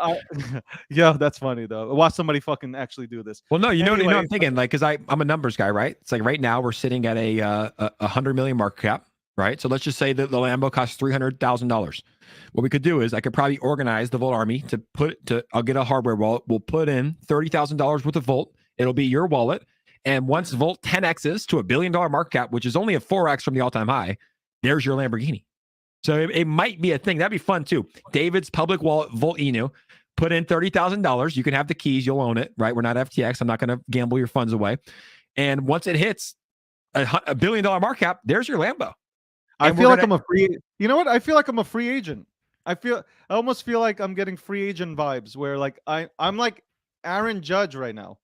yeah, that's funny though. Watch somebody fucking actually do this. Well, no, you know what I'm thinking, like, because I'm a numbers guy, right? It's like right now we're sitting at a 100 million market cap, right? So let's just say that the Lambo costs $300,000. What we could do is I could probably organize the Volt Army I'll get a hardware wallet. We'll put in $30,000 worth of Volt. It'll be your wallet. And once Volt 10x's to $1 billion market cap, which is only a 4x from the all-time high, there's your Lamborghini. So it might be a thing. That'd be fun too. David's public wallet, Volt Inu, put in $30,000. You can have the keys. You'll own it, right? We're not FTX. I'm not going to gamble your funds away. And once it hits $1 billion market cap, there's your Lambo. I feel like I'm a free. You know what? I feel like I'm a free agent. I almost feel like I'm getting free agent vibes where like I'm like Aaron Judge right now.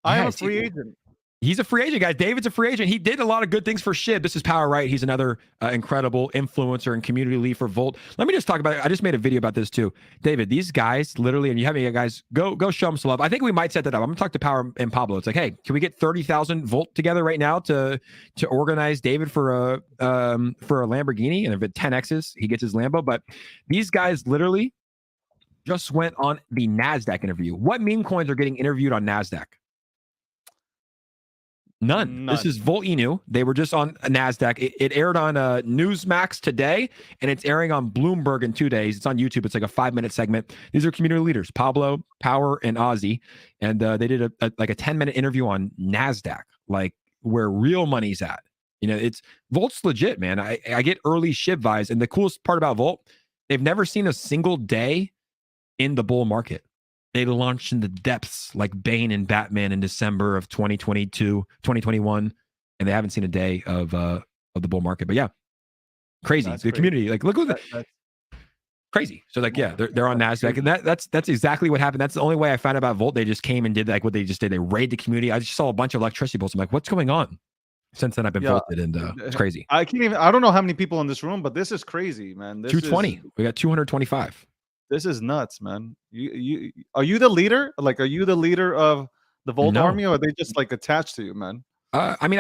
I am a free agent. He's a free agent, guys. David's a free agent. He did a lot of good things for SBF. This is Power Right. He's another incredible influencer and community lead for Volt. Let me just talk about it. I just made a video about this too. David, these guys literally, and you have any guys, go show them some love. I think we might set that up. I'm going to talk to Power and Pablo. It's like, hey, can we get 30,000 Volt together right now to organize David for a Lamborghini? And if it 10Xs, he gets his Lambo. But these guys literally just went on the NASDAQ interview. What meme coins are getting interviewed on NASDAQ? None. This is Volt Inu. They were just on a NASDAQ. It aired on Newsmax today, and it's airing on Bloomberg in 2 days. It's on YouTube. It's like a 5-minute segment. These are community leaders, Pablo, Power, and Ozzy. And they did a 10-minute interview on NASDAQ, like where real money's at. You know, Volt's legit, man. I get early SBF vibes. And the coolest part about Volt, they've never seen a single day in the bull market. They launched in the depths like Bane and Batman in December of 2021, and they haven't seen a day of the bull market. But yeah, crazy. The community, like, look at that. Crazy. So like, yeah, they're on NASDAQ, and that's exactly what happened. That's the only way I found out about Volt. They just came and did like what they just did. They raided the community. I just saw a bunch of electricity bolts. I'm like, what's going on? Since then, I've been vaulted, and it's crazy. I don't know how many people in this room, but this is crazy, man. 220. We got 225. This is nuts, man. Are you the leader? Like, are you the leader of the Volt Army, or are they just like attached to you, man? I mean,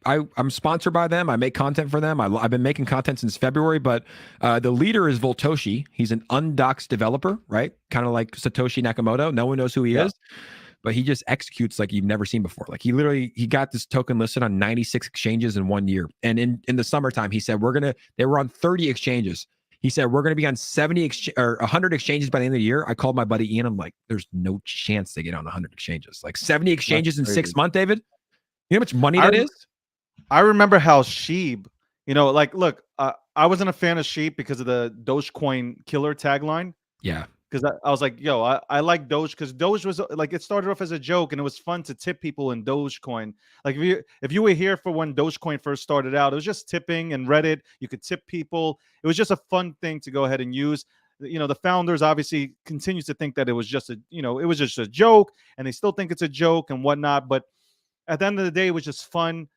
I'm sponsored by them. I make content for them. I've been making content since February, but the leader is Voltoshi. He's an undoxed developer, right? Kind of like Satoshi Nakamoto. No one knows who he is, but he just executes like you've never seen before. Like he got this token listed on 96 exchanges in 1 year. And in the summertime, he said they were on 30 exchanges. He said, we're going to be on 100 exchanges by the end of the year. I called my buddy Ian. I'm like, there's no chance they get on 100 exchanges. Like 70 exchanges in 6 months, David. You know how much money that is? I remember how SBF, like, look, I wasn't a fan of SBF because of the Dogecoin killer tagline. Yeah. Because I was like, yo, I like Doge because Doge was like, it started off as a joke and it was fun to tip people in Dogecoin. Like if you were here for when Dogecoin first started out, it was just tipping and Reddit. You could tip people. It was just a fun thing to go ahead and use. The founders obviously continue to think that it was just a joke, and they still think it's a joke and whatnot. But at the end of the day, it was just fun.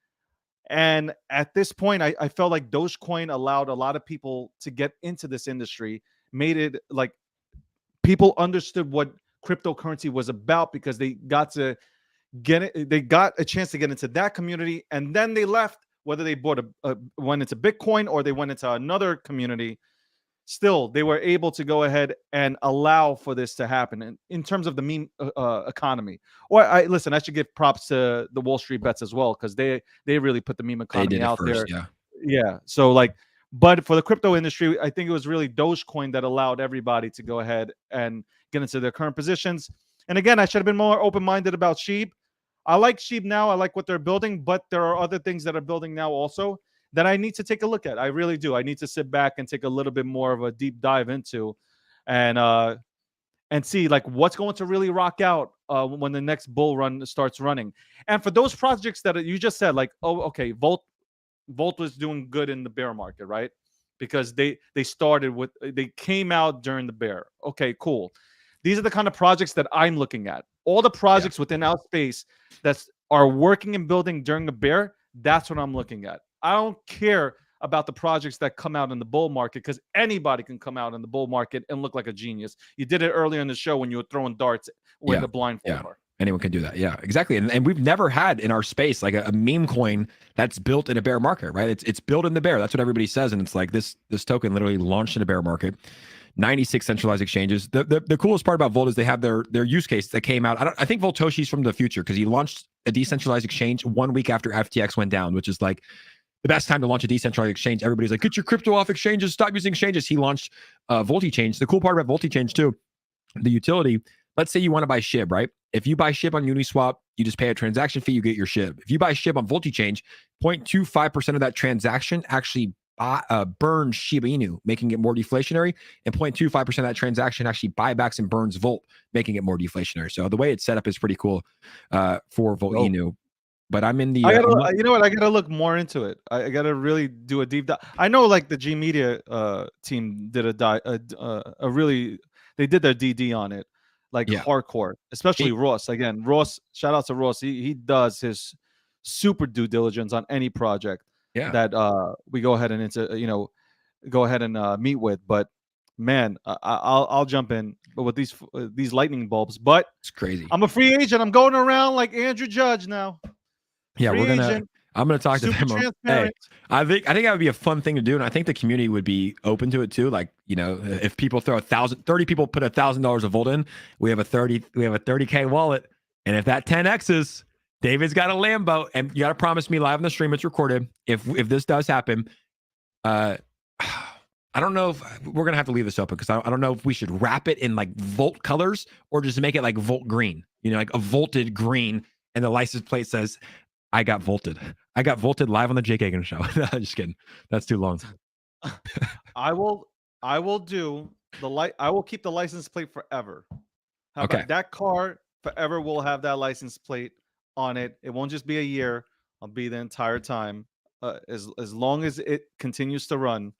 And at this point, I felt like Dogecoin allowed a lot of people to get into this industry, made it like people understood what cryptocurrency was about because they got to get it. They got a chance to get into that community, and then they left. Whether they went into Bitcoin or they went into another community, still they were able to go ahead and allow for this to happen. And in terms of the meme economy, or I should give props to the Wall Street bets as well, because they really put the meme economy out first, there. Yeah. So like, but for the crypto industry, I think it was really Dogecoin that allowed everybody to go ahead and get into their current positions. And again, I should have been more open-minded about SHIB. I like SHIB now. I like what they're building, but there are other things that are building now also that I need to take a look at. I really do. I need to sit back and take a little bit more of a deep dive into, and see like what's going to really rock out when the next bull run starts running. And for those projects that you just said, like, oh, okay, Volt was doing good in the bear market, right? Because they came out during the bear. Okay, cool. These are the kind of projects that I'm looking at. All the projects within our space that are working and building during the bear, that's what I'm looking at. I don't care about the projects that come out in the bull market, because anybody can come out in the bull market and look like a genius. You did it earlier in the show when you were throwing darts with a blindfold. Anyone can do that. Yeah, exactly. And we've never had in our space like a meme coin that's built in a bear market, right? It's built in the bear. That's what everybody says. And it's like this token literally launched in a bear market. 96 centralized exchanges. The coolest part about Volt is they have their use case that came out. I think Voltoshi's from the future, because he launched a decentralized exchange 1 week after FTX went down, which is like the best time to launch a decentralized exchange. Everybody's like, get your crypto off exchanges, stop using exchanges. He launched VoltiChange. The cool part about VoltiChange too, the utility, let's say you want to buy SHIB, right? If you buy SHIB on Uniswap, you just pay a transaction fee, you get your SHIB. If you buy SHIB on VoltiChange, 0.25% of that transaction actually burns Shiba Inu, making it more deflationary, and 0.25% of that transaction actually buybacks and burns Volt, making it more deflationary. So the way it's set up is pretty cool for Volt Inu. But I'm in the. You know what? I gotta look more into it. I gotta really do a deep dive. I know, like the G Media team did a really. They did their DD on it, like hardcore. Especially Ross. Again, Ross. Shout out to Ross. He does his super due diligence on any project that we go ahead and meet with. But man, I'll jump in with these lightning bulbs. But it's crazy. I'm a free agent. I'm going around like Andrew Judge now. Yeah, I'm gonna talk to them. Hey, I think that would be a fun thing to do, and I think the community would be open to it too. Like, you know, if people throw 30 people put $1,000 of Volt in, we have a 30K wallet, and if that 10x's, David's got a Lambo, and you got to promise me live on the stream, it's recorded. If this does happen, I don't know if we're gonna have to leave this open, because I don't know if we should wrap it in like Volt colors or just make it like Volt green. You know, like a volted green, and the license plate says, I got volted. I got volted live on the Jake Hagan show. Just kidding. That's too long. I will do I will keep the license plate forever. How about that car forever will have that license plate on it. It won't just be a year. I'll be the entire time. As long as it continues to run,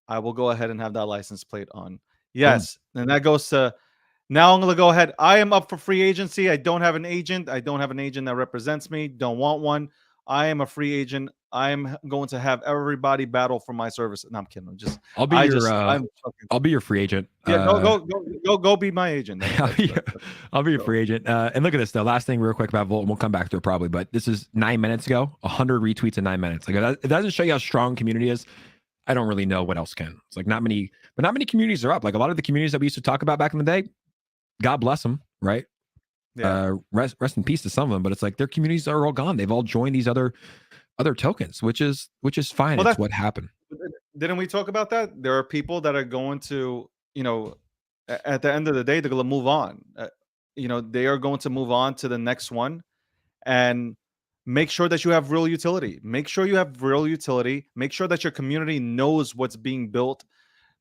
I will go ahead and have that license plate on. Yes. And that goes to, now I'm going to go ahead. I am up for free agency. I don't have an agent. I don't have an agent that represents me. Don't want one. I am a free agent. I am going to have everybody battle for my service. No, I'm kidding. I'll be your free agent. Yeah, go be my agent. I'll be your free agent. And look at this though. Last thing real quick about Volt, and we'll come back to it probably, but this is 9 minutes ago, 100 retweets in 9 minutes. Like, it doesn't show you how strong community is. I don't really know what else can. It's like not many communities are up. Like a lot of the communities that we used to talk about back in the day, God bless them, right? Yeah. Rest in peace to some of them, but it's like their communities are all gone. They've all joined these other tokens, which is fine. Well, it's what happened. Didn't we talk about that? There are people that are going to, at the end of the day, they're going to move on. They are going to move on to the next one, and make sure that you have real utility. Make sure you have real utility. Make sure that your community knows what's being built.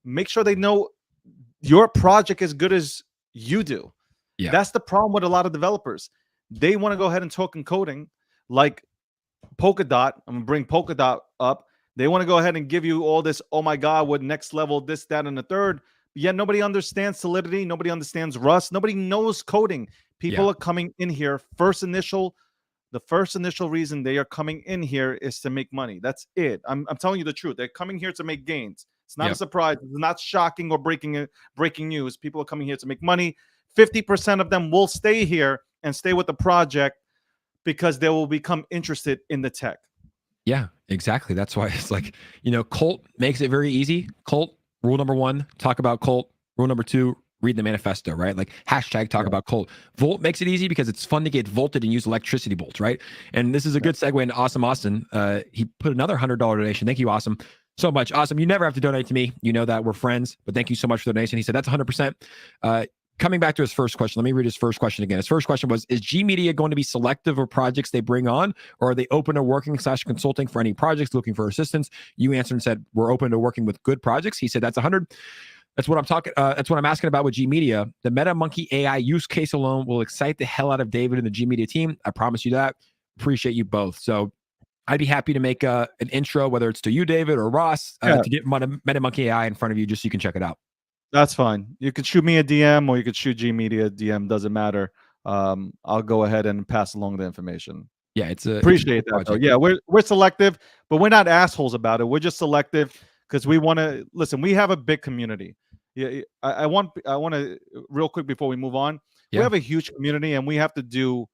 Make sure they know your project as good as you do. Yeah. That's the problem with a lot of developers. They want to go ahead and talk in coding like Polkadot. I'm gonna bring Polkadot up. They want to go ahead and give you all this, oh my God, what next level, this, that, and the third. Yet nobody understands Solidity. Nobody understands Rust. Nobody knows coding. People are coming in here. The first initial reason they are coming in here is to make money. That's it. I'm telling you the truth. They're coming here to make gains. It's not a Yep. surprise. It's not shocking or breaking news. People are coming here to make money. 50% of them will stay here and stay with the project because they will become interested in the tech. Yeah, exactly. That's why it's like, Colt makes it very easy. Colt, rule number 1, talk about Colt. Rule number 2, read the manifesto, right? Like hashtag talk about Colt. Volt makes it easy because it's fun to get volted and use electricity bolts, right? And this is a good segue into Awesome Austin. He put another $100 donation. Thank you, Awesome, so much. Awesome. You never have to donate to me. You know that we're friends, but thank you so much for the donation. He said that's 100%. Coming back to his first question, let me read his first question again. His first question was, is G Media going to be selective of projects they bring on, or are they open to working/consulting for any projects looking for assistance? You answered and said, we're open to working with good projects. He said, that's 100. That's what I'm talking. That's what I'm asking about with G Media. The MetaMonkey AI use case alone will excite the hell out of David and the G Media team. I promise you that. Appreciate you both. So I'd be happy to make an intro, whether it's to you, David, or Ross, to get MetaMonkey AI in front of you, just so you can check it out. That's fine. You could shoot me a DM or you could shoot G Media a DM. Doesn't matter. I'll go ahead and pass along the information. Yeah, appreciate that. Though. Yeah, we're selective, but we're not assholes about it. We're just selective because we want to listen. We have a big community. Yeah, I want to real quick before we move on. Yeah. We have a huge community, and we have to do.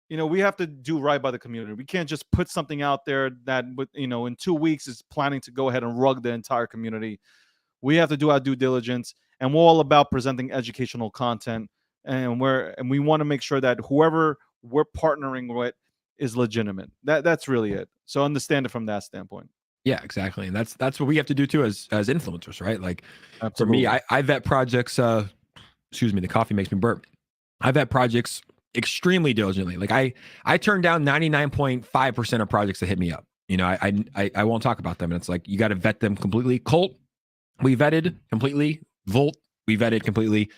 We have to do right by the community. We can't just put something out there that, in 2 weeks is planning to go ahead and rug the entire community. We have to do our due diligence, and we're all about presenting educational content, and we want to make sure that whoever we're partnering with is legitimate. That's really it. So understand it from that standpoint. Yeah, exactly. And that's what we have to do too as influencers, right? Like Absolutely. For me, I vet projects, excuse me, the coffee makes me burp. I vet projects extremely diligently. Like I turn down 99.5% of projects that hit me up. I won't talk about them. And it's like, you got to vet them completely. Colt, we vetted completely. Volt, we vetted completely.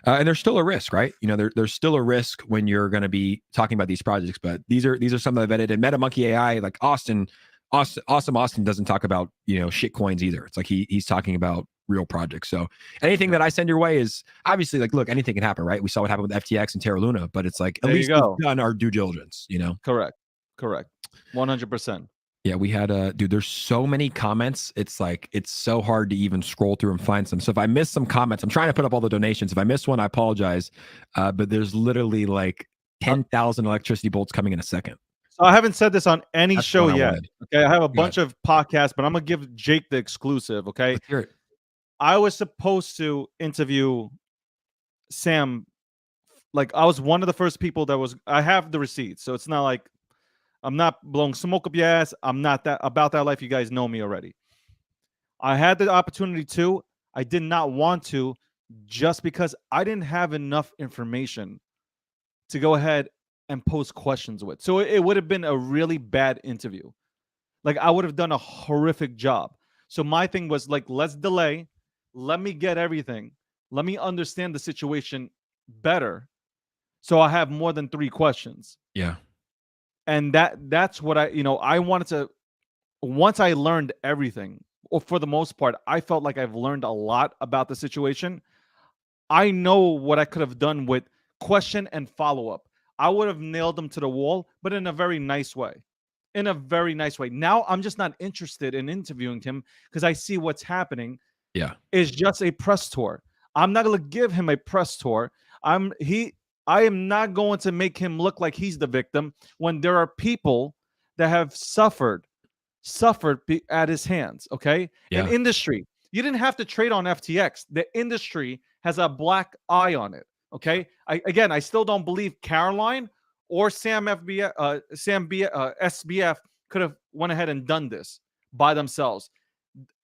And there's still a risk, right? There's still a risk when you're going to be talking about these projects, but these are some that I vetted. And MetaMonkey AI, like Awesome Austin doesn't talk about, shit coins either. It's like he's talking about real projects. So anything that I send your way is obviously like, look, anything can happen, right? We saw what happened with FTX and Terra Luna, but it's like, at least we've done our due diligence, Correct. 100%. Yeah, we had dude, there's so many comments. It's like, it's so hard to even scroll through and find some. So if I miss some comments, I'm trying to put up all the donations. If I miss one, I apologize. But there's literally like 10,000 electricity bolts coming in a second. So I haven't said this on any show yet. Okay, I have a bunch of podcasts, but I'm gonna give Jake the exclusive. Okay, let's hear it. I was supposed to interview Sam. Like, I was one of the first people I have the receipts, so it's not like I'm not blowing smoke up your ass. I'm not about that life. You guys know me already. I had the opportunity to. I did not want to, just because I didn't have enough information to go ahead and post questions with. So it would have been a really bad interview. Like, I would have done a horrific job. So my thing was like, let's delay. Let me get everything. Let me understand the situation better, so I have more than 3 questions. Yeah. And that's what I wanted to. Once I learned everything, or for the most part, I felt like I've learned a lot about the situation. I know what I could have done with question and follow-up. I would have nailed them to the wall, but in a very nice way. In a very nice way. Now I'm just not interested in interviewing him because I see what's happening. Yeah. Is just a press tour. I'm not going to give him a press tour. I am not going to make him look like he's the victim when there are people that have suffered at his hands. Okay. Yeah. An industry. You didn't have to trade on FTX. The industry has a black eye on it. Okay. I still don't believe Caroline or SBF could have went ahead and done this by themselves.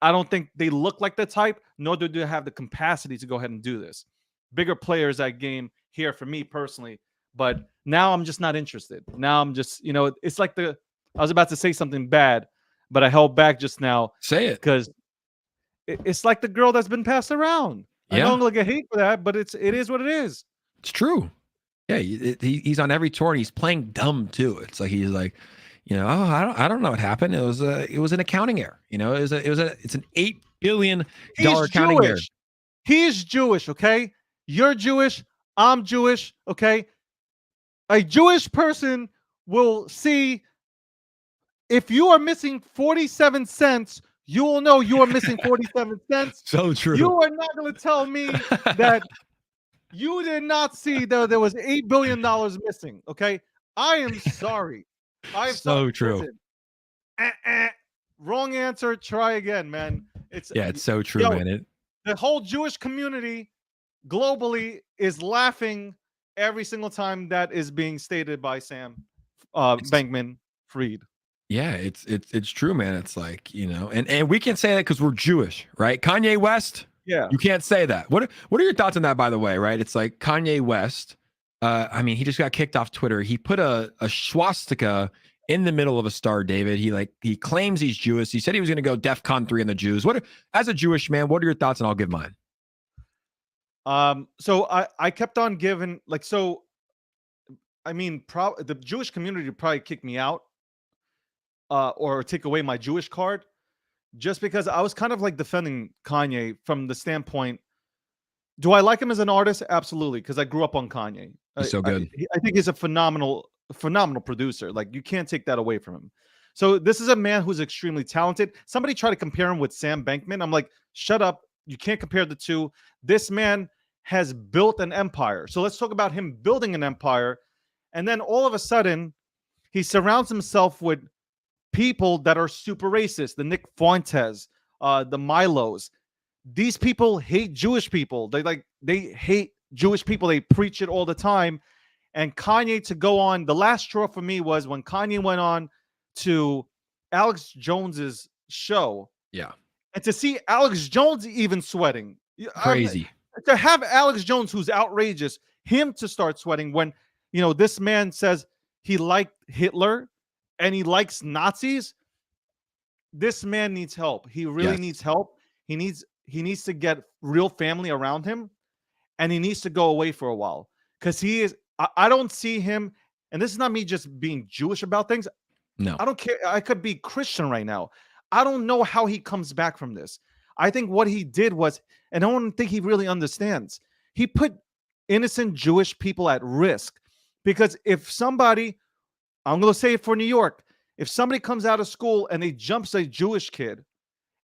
I don't think they look like the type, nor do they have the capacity to go ahead and do this. Bigger players at game here for me personally, but now I'm just not interested. Now I'm just, it's like I was about to say something bad, but I held back just now. Say it. Because it's like the girl that's been passed around. Yeah. I know I'm going to get hate for that, but it is what it is. It's true. Yeah, he's on every tour and he's playing dumb too. It's like he's like, I don't know what happened. It was an accounting error. It's an $8 billion accounting error. He's Jewish, okay? You're Jewish. I'm Jewish, okay? A Jewish person will see if you are missing 47 cents, you will know you are missing 47 cents. So true. You are not going to tell me that you did not see that there was $8 billion missing. Okay. I am sorry. I'm So sorry. true. Listen, wrong answer. Try again, man. It's so true, man. The whole Jewish community globally is laughing every single time that is being stated by Sam Bankman-Fried. Yeah, it's true, man. It's like, and we can say that because we're Jewish, right? Kanye West, Yeah, you can't say that. What are your thoughts on that, by the way, right? It's like Kanye West, I mean, he just got kicked off Twitter. He put a swastika in the middle of a star, David. He claims he's Jewish. He said he was going to go DEF-CON 3 on the Jews. As a Jewish man, what are your thoughts? And I'll give mine. So I kept on giving, like, so I mean, the Jewish community would probably kick me out, or take away my Jewish card, just because I was kind of like defending Kanye from the standpoint. Do I like him as an artist? Absolutely, because I grew up on Kanye. He's so good. I think he's a phenomenal producer. Like, you can't take that away from him. So this is a man who's extremely talented. Somebody tried to compare him with Sam Bankman. I'm like, shut up. You can't compare the two. This man has built an empire. So let's talk about him building an empire. And then all of a sudden, he surrounds himself with people that are super racist. The Nick Fuentes, the Milos. These people hate Jewish people. They hate Jewish people. They preach it all the time. And Kanye, to go on, the last straw for me was when Kanye went on to Alex Jones's show. Yeah. And to see Alex Jones even sweating. Crazy. To have Alex Jones, who's outrageous, him to start sweating when, this man says he liked Hitler and he likes Nazis. This man needs help. He really needs help. He needs to get real family around him, and he needs to go away for a while, because I don't see him. And this is not me just being Jewish about things. No, I don't care. I could be Christian right now. I don't know how he comes back from this. I think what he did was, and I don't think he really understands, he put innocent Jewish people at risk. Because if somebody, I'm going to say it for New York, if somebody comes out of school and they jumps a Jewish kid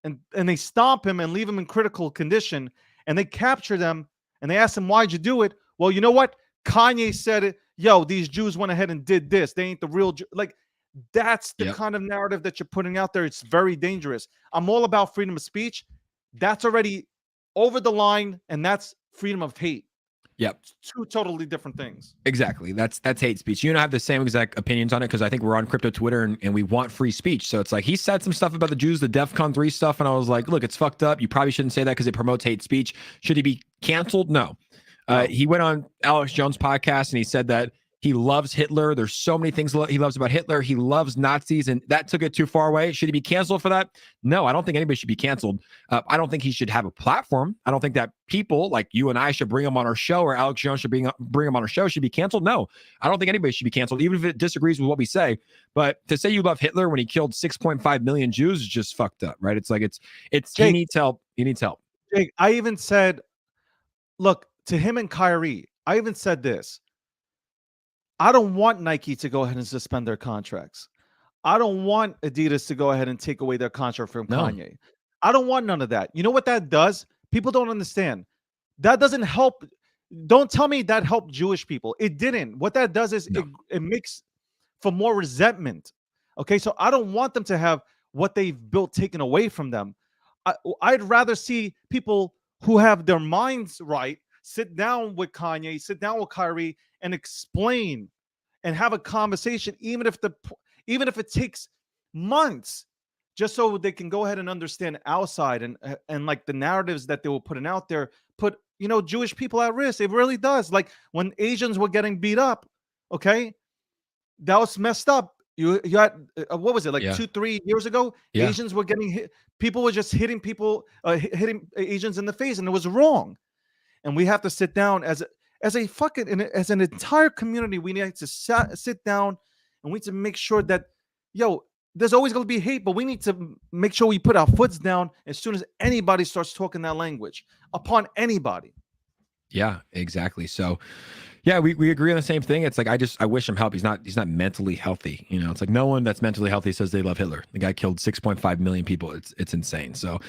and they stomp him and leave him in critical condition, and they capture them and they ask him, why'd you do it? Well, you know what? Kanye said it. Yo, these Jews went ahead and did this. They ain't the real Jew. Like, that's the kind of narrative that you're putting out there. It's very dangerous. I'm all about freedom of speech. That's already over the line, and that's freedom of hate. Yep. Two totally different things. Exactly. That's hate speech. You and I have the same exact opinions on it, because I think we're on crypto Twitter and we want free speech. So it's like, he said some stuff about the Jews, the DEF-CON 3 stuff, and I was like, look, it's fucked up. You probably shouldn't say that because it promotes hate speech. Should he be canceled? No. He went on Alex Jones' podcast and he said that he loves Hitler. There's so many things he loves about Hitler. He loves Nazis, and that took it too far away. Should he be canceled for that? No, I don't think anybody should be canceled. I don't think he should have a platform. I don't think that people like you and I should bring him on our show, or Alex Jones should bring him on our show should be canceled. No, I don't think anybody should be canceled, even if it disagrees with what we say. But to say you love Hitler when he killed 6.5 million Jews is just fucked up, right? It's like, it's Jake, he needs help. He needs help. Jake, I even said, look, to him and Kyrie, I even said this. I don't want Nike to go ahead and suspend their contracts. I don't want Adidas to go ahead and take away their contract from Kanye. I don't want none of that. You know what that does? People don't understand. That doesn't help. Don't tell me that helped Jewish people. It didn't. What that does is it makes for more resentment. Okay, so I don't want them to have what they've built taken away from them. I'd rather see people who have their minds right sit down with Kanye, sit down with Kyrie, and explain and have a conversation, even if it takes months, just so they can go ahead and understand our side and like the narratives that they were putting out there put Jewish people at risk. It really does. Like when Asians were getting beat up, okay, that was messed up. You had what was it, like 2-3 years ago? Asians were getting hit. People were just hitting people, hitting Asians in the face, and it was wrong. And we have to sit down as an entire community. We need to sit down, and we need to make sure that, there's always going to be hate, but we need to make sure we put our foots down as soon as anybody starts talking that language upon anybody. Yeah, exactly. So, Yeah, we agree on the same thing. It's like I wish him help. He's not mentally healthy. You know, it's like no one that's mentally healthy says they love Hitler. The guy killed 6.5 million people. It's insane. So,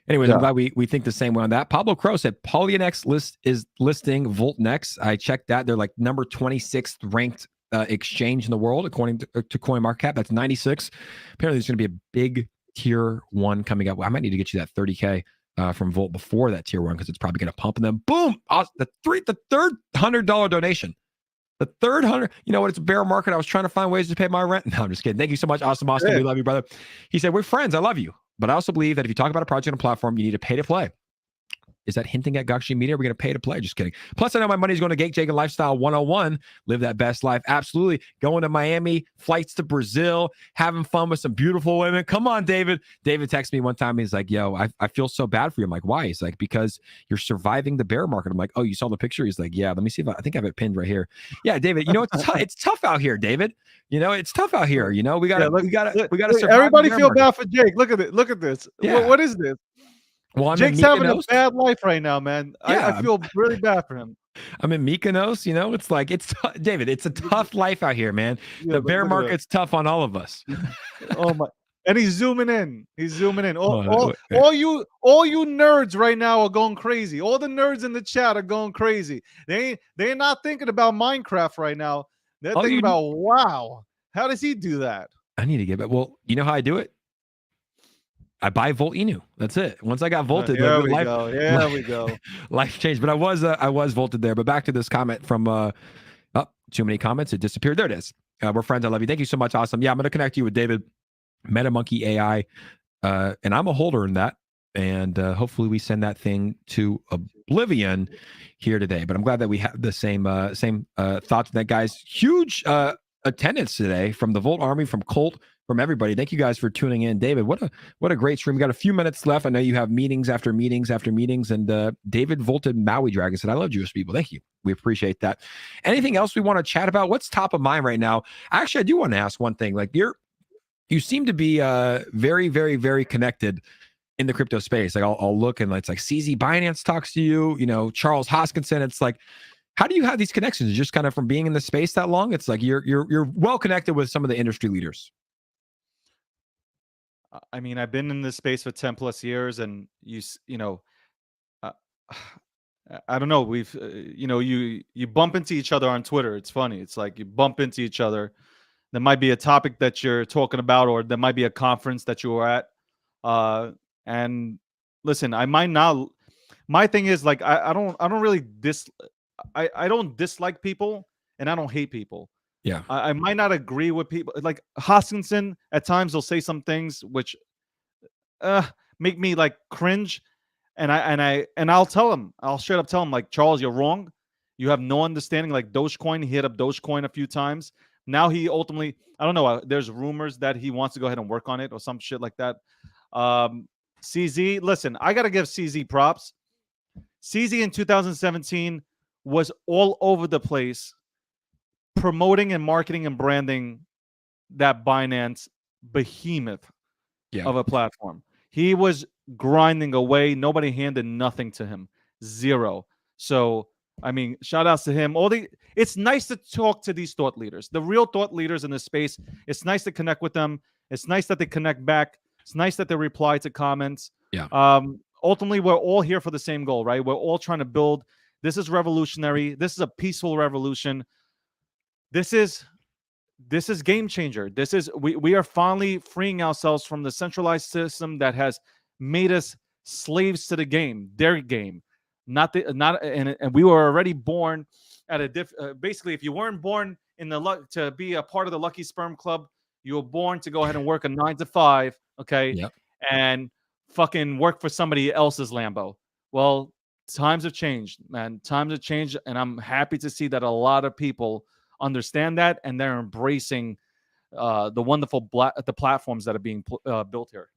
anyways, I'm Yeah. glad we think the same way on that. Pablo Crow said Polynex is listing Volt Next. I checked that. They're like number 26th ranked exchange in the world according to CoinMarketCap. That's 96. Apparently, there's going to be a big tier 1 coming up. Well, I might need to get you that 30K. From Volt before that tier 1 because it's probably going to pump, and then boom, the third $100 donation, the third 100. You know what? It's a bear market. I was trying to find ways to pay my rent. No, I'm just kidding. Thank you so much, Awesome Austin. We love you, brother. He said, "We're friends. I love you, but I also believe that if you talk about a project on a platform, you need to pay to play." Is that hinting at Gakshi Media? We're going to pay to play. Just kidding. Plus, I know my money's going to Gate Jake and Lifestyle 101. Live that best life. Absolutely. Going to Miami, flights to Brazil, having fun with some beautiful women. Come on, David. David texted me one time. He's like, yo, I feel so bad for you. I'm like, why? He's like, because you're surviving the bear market. I'm like, oh, you saw the picture? He's like, yeah, let me see if I think I have it pinned right here. Yeah, David, you know, it's tough out here, David. You know, it's tough out here. You know, we got to survive. Everybody feel bad for Jake. Look at it. Look at this. Yeah. What is this? Well, I'm Jake's having a bad life right now, man. Yeah. I feel really bad for him. I'm in Mykonos, you know, it's like, David, it's a tough life out here, man. Yeah, the bear market's tough on all of us. Oh my. And he's zooming in. All you nerds right now are going crazy. All the nerds in the chat are going crazy. They're not thinking about Minecraft right now. They're thinking about, wow, how does he do that? I need to get back. Well, you know how I do it? I buy Volt Inu. That's it. Once I got volted, there we go. Life changed. But I was volted there. But back to this comment from too many comments. It disappeared. There it is. We're friends. I love you. Thank you so much. Awesome. Yeah, I'm going to connect you with David, MetaMonkey AI, and I'm a holder in that. And hopefully we send that thing to oblivion here today. But I'm glad that we have the same thoughts. That guy's huge attendance today from the Volt Army, from Colt, from everybody. Thank you guys for tuning in. David, what a great stream. We got a few minutes left. I know you have meetings after meetings after meetings, and David Volted Maui Dragon said, I love Jewish people. Thank you. We appreciate that. Anything else we want to chat about? What's top of mind right now? Actually, I do want to ask one thing. Like you seem to be very, very, very connected in the crypto space. Like I'll look and it's like CZ Binance talks to you, you know, Charles Hoskinson. It's like, how do you have these connections? Just kind of from being in the space that long? It's like you're well connected with some of the industry leaders. I mean, I've been in this space for 10 plus years, and you know, I don't know. We've, you bump into each other on Twitter. It's funny. It's like you bump into each other. There might be a topic that you're talking about, or there might be a conference that you were at. And listen, I might not. My thing is like I don't really I don't dislike people, and I don't hate people. Yeah, I might not agree with people. Like Hoskinson, at times he'll say some things which make me like cringe, and I'll tell him, I'll straight up tell him, like, Charles, you're wrong. You have no understanding. Like Dogecoin, he hit up Dogecoin a few times. Now he ultimately, I don't know. There's rumors that he wants to go ahead and work on it or some shit like that. CZ, listen, I gotta give CZ props. CZ in 2017 was all over the place, promoting and marketing and branding that Binance behemoth of a platform. He was grinding away. Nobody handed nothing to him. Zero. So, I mean, shout outs to him. It's nice to talk to these thought leaders, the real thought leaders in this space. It's nice to connect with them. It's nice that they connect back. It's nice that they reply to comments. Yeah. Ultimately, we're all here for the same goal, right? We're all trying to build. This is revolutionary. This is a peaceful revolution. This is game changer. This is we are finally freeing ourselves from the centralized system that has made us slaves to the game, their game. And we were already born at a basically, if you weren't born in to be a part of the Lucky Sperm Club, you were born to go ahead and work a 9 to 5, okay? Yep. And fucking work for somebody else's Lambo. Well, times have changed, man. Times have changed, and I'm happy to see that a lot of people understand that, and they're embracing the wonderful the platforms that are being built here.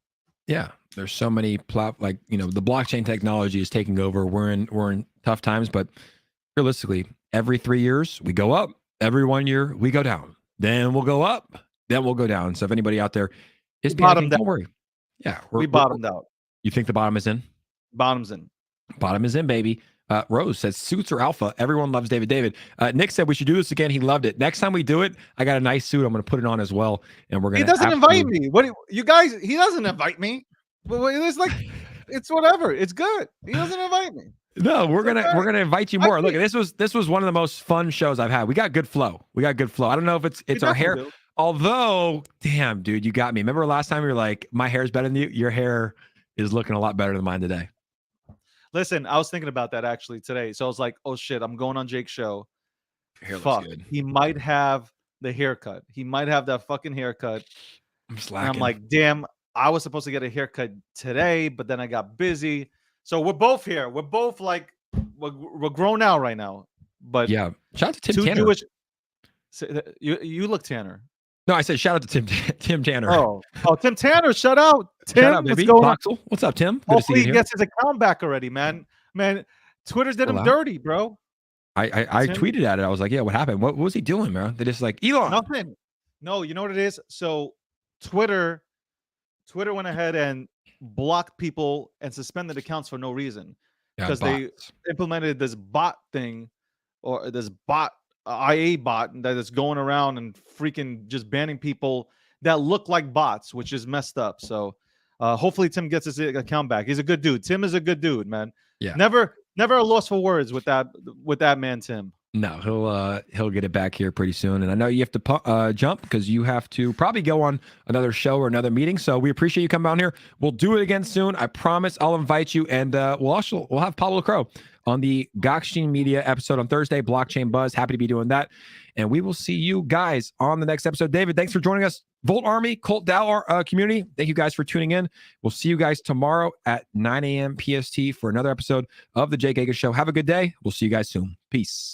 Yeah, there's so many the blockchain technology is taking over. We're in tough times, but realistically, every 3 years we go up. Every 1 year we go down. Then we'll go up. Then we'll go down. So if anybody out there is panicking, don't worry. Yeah, we bottomed out. You think the bottom is in? Bottom's in. Bottom is in, baby. Rose says suits are alpha. Everyone loves David. Nick said we should do this again. He loved it. Next time we do it, I got a nice suit. I'm going to put it on as well, and we're going to. He doesn't invite me. What you guys? He doesn't invite me. It's like it's whatever. It's good. He doesn't invite me. No, we're gonna invite you more. Look, this was one of the most fun shows I've had. We got good flow. I don't know if it's our hair. Do. Although, damn, dude, you got me. Remember last time you were like, my hair's better than you? Your hair is looking a lot better than mine today. Listen, I was thinking about that actually today. So I was like, oh shit, I'm going on Jake's show. Your hair Fuck, looks good. he might have the haircut. He might have that fucking haircut. I'm slacking. And I'm like, damn, I was supposed to get a haircut today, but then I got busy. So we're both here. We're both like, we're grown out right now. But yeah, shout out to Tim Tanner. You look Tanner. No, I said shout out to Tim Tanner. Oh, Tim Tanner, shout out. Tim, shout out, baby. What's up, Tim? Good Hopefully to see you he gets his account back already, man. Man, Twitter's did him dirty, bro. I tweeted at it. I was like, yeah, what happened? What was he doing, man? They're just like, Elon. Nothing. No, you know what it is? So Twitter went ahead and blocked people and suspended accounts for no reason because they implemented this bot thing, or this bot IA bot that is going around and freaking just banning people that look like bots, which is messed up. So hopefully Tim gets his account back. He's a good dude. Tim is a good dude, man. Yeah. Never a loss for words with that man, Tim. No, he'll get it back here pretty soon. And I know you have to jump because you have to probably go on another show or another meeting. So we appreciate you coming down here. We'll do it again soon. I promise I'll invite you. And we'll have Pablo Crow on the Gokstein Media episode on Thursday, Blockchain Buzz. Happy to be doing that. And we will see you guys on the next episode. David, thanks for joining us. Volt Army, Cult DAO community, thank you guys for tuning in. We'll see you guys tomorrow at 9 a.m. PST for another episode of The Jake 𝗖𝗍𝗓 Show. Have a good day. We'll see you guys soon. Peace.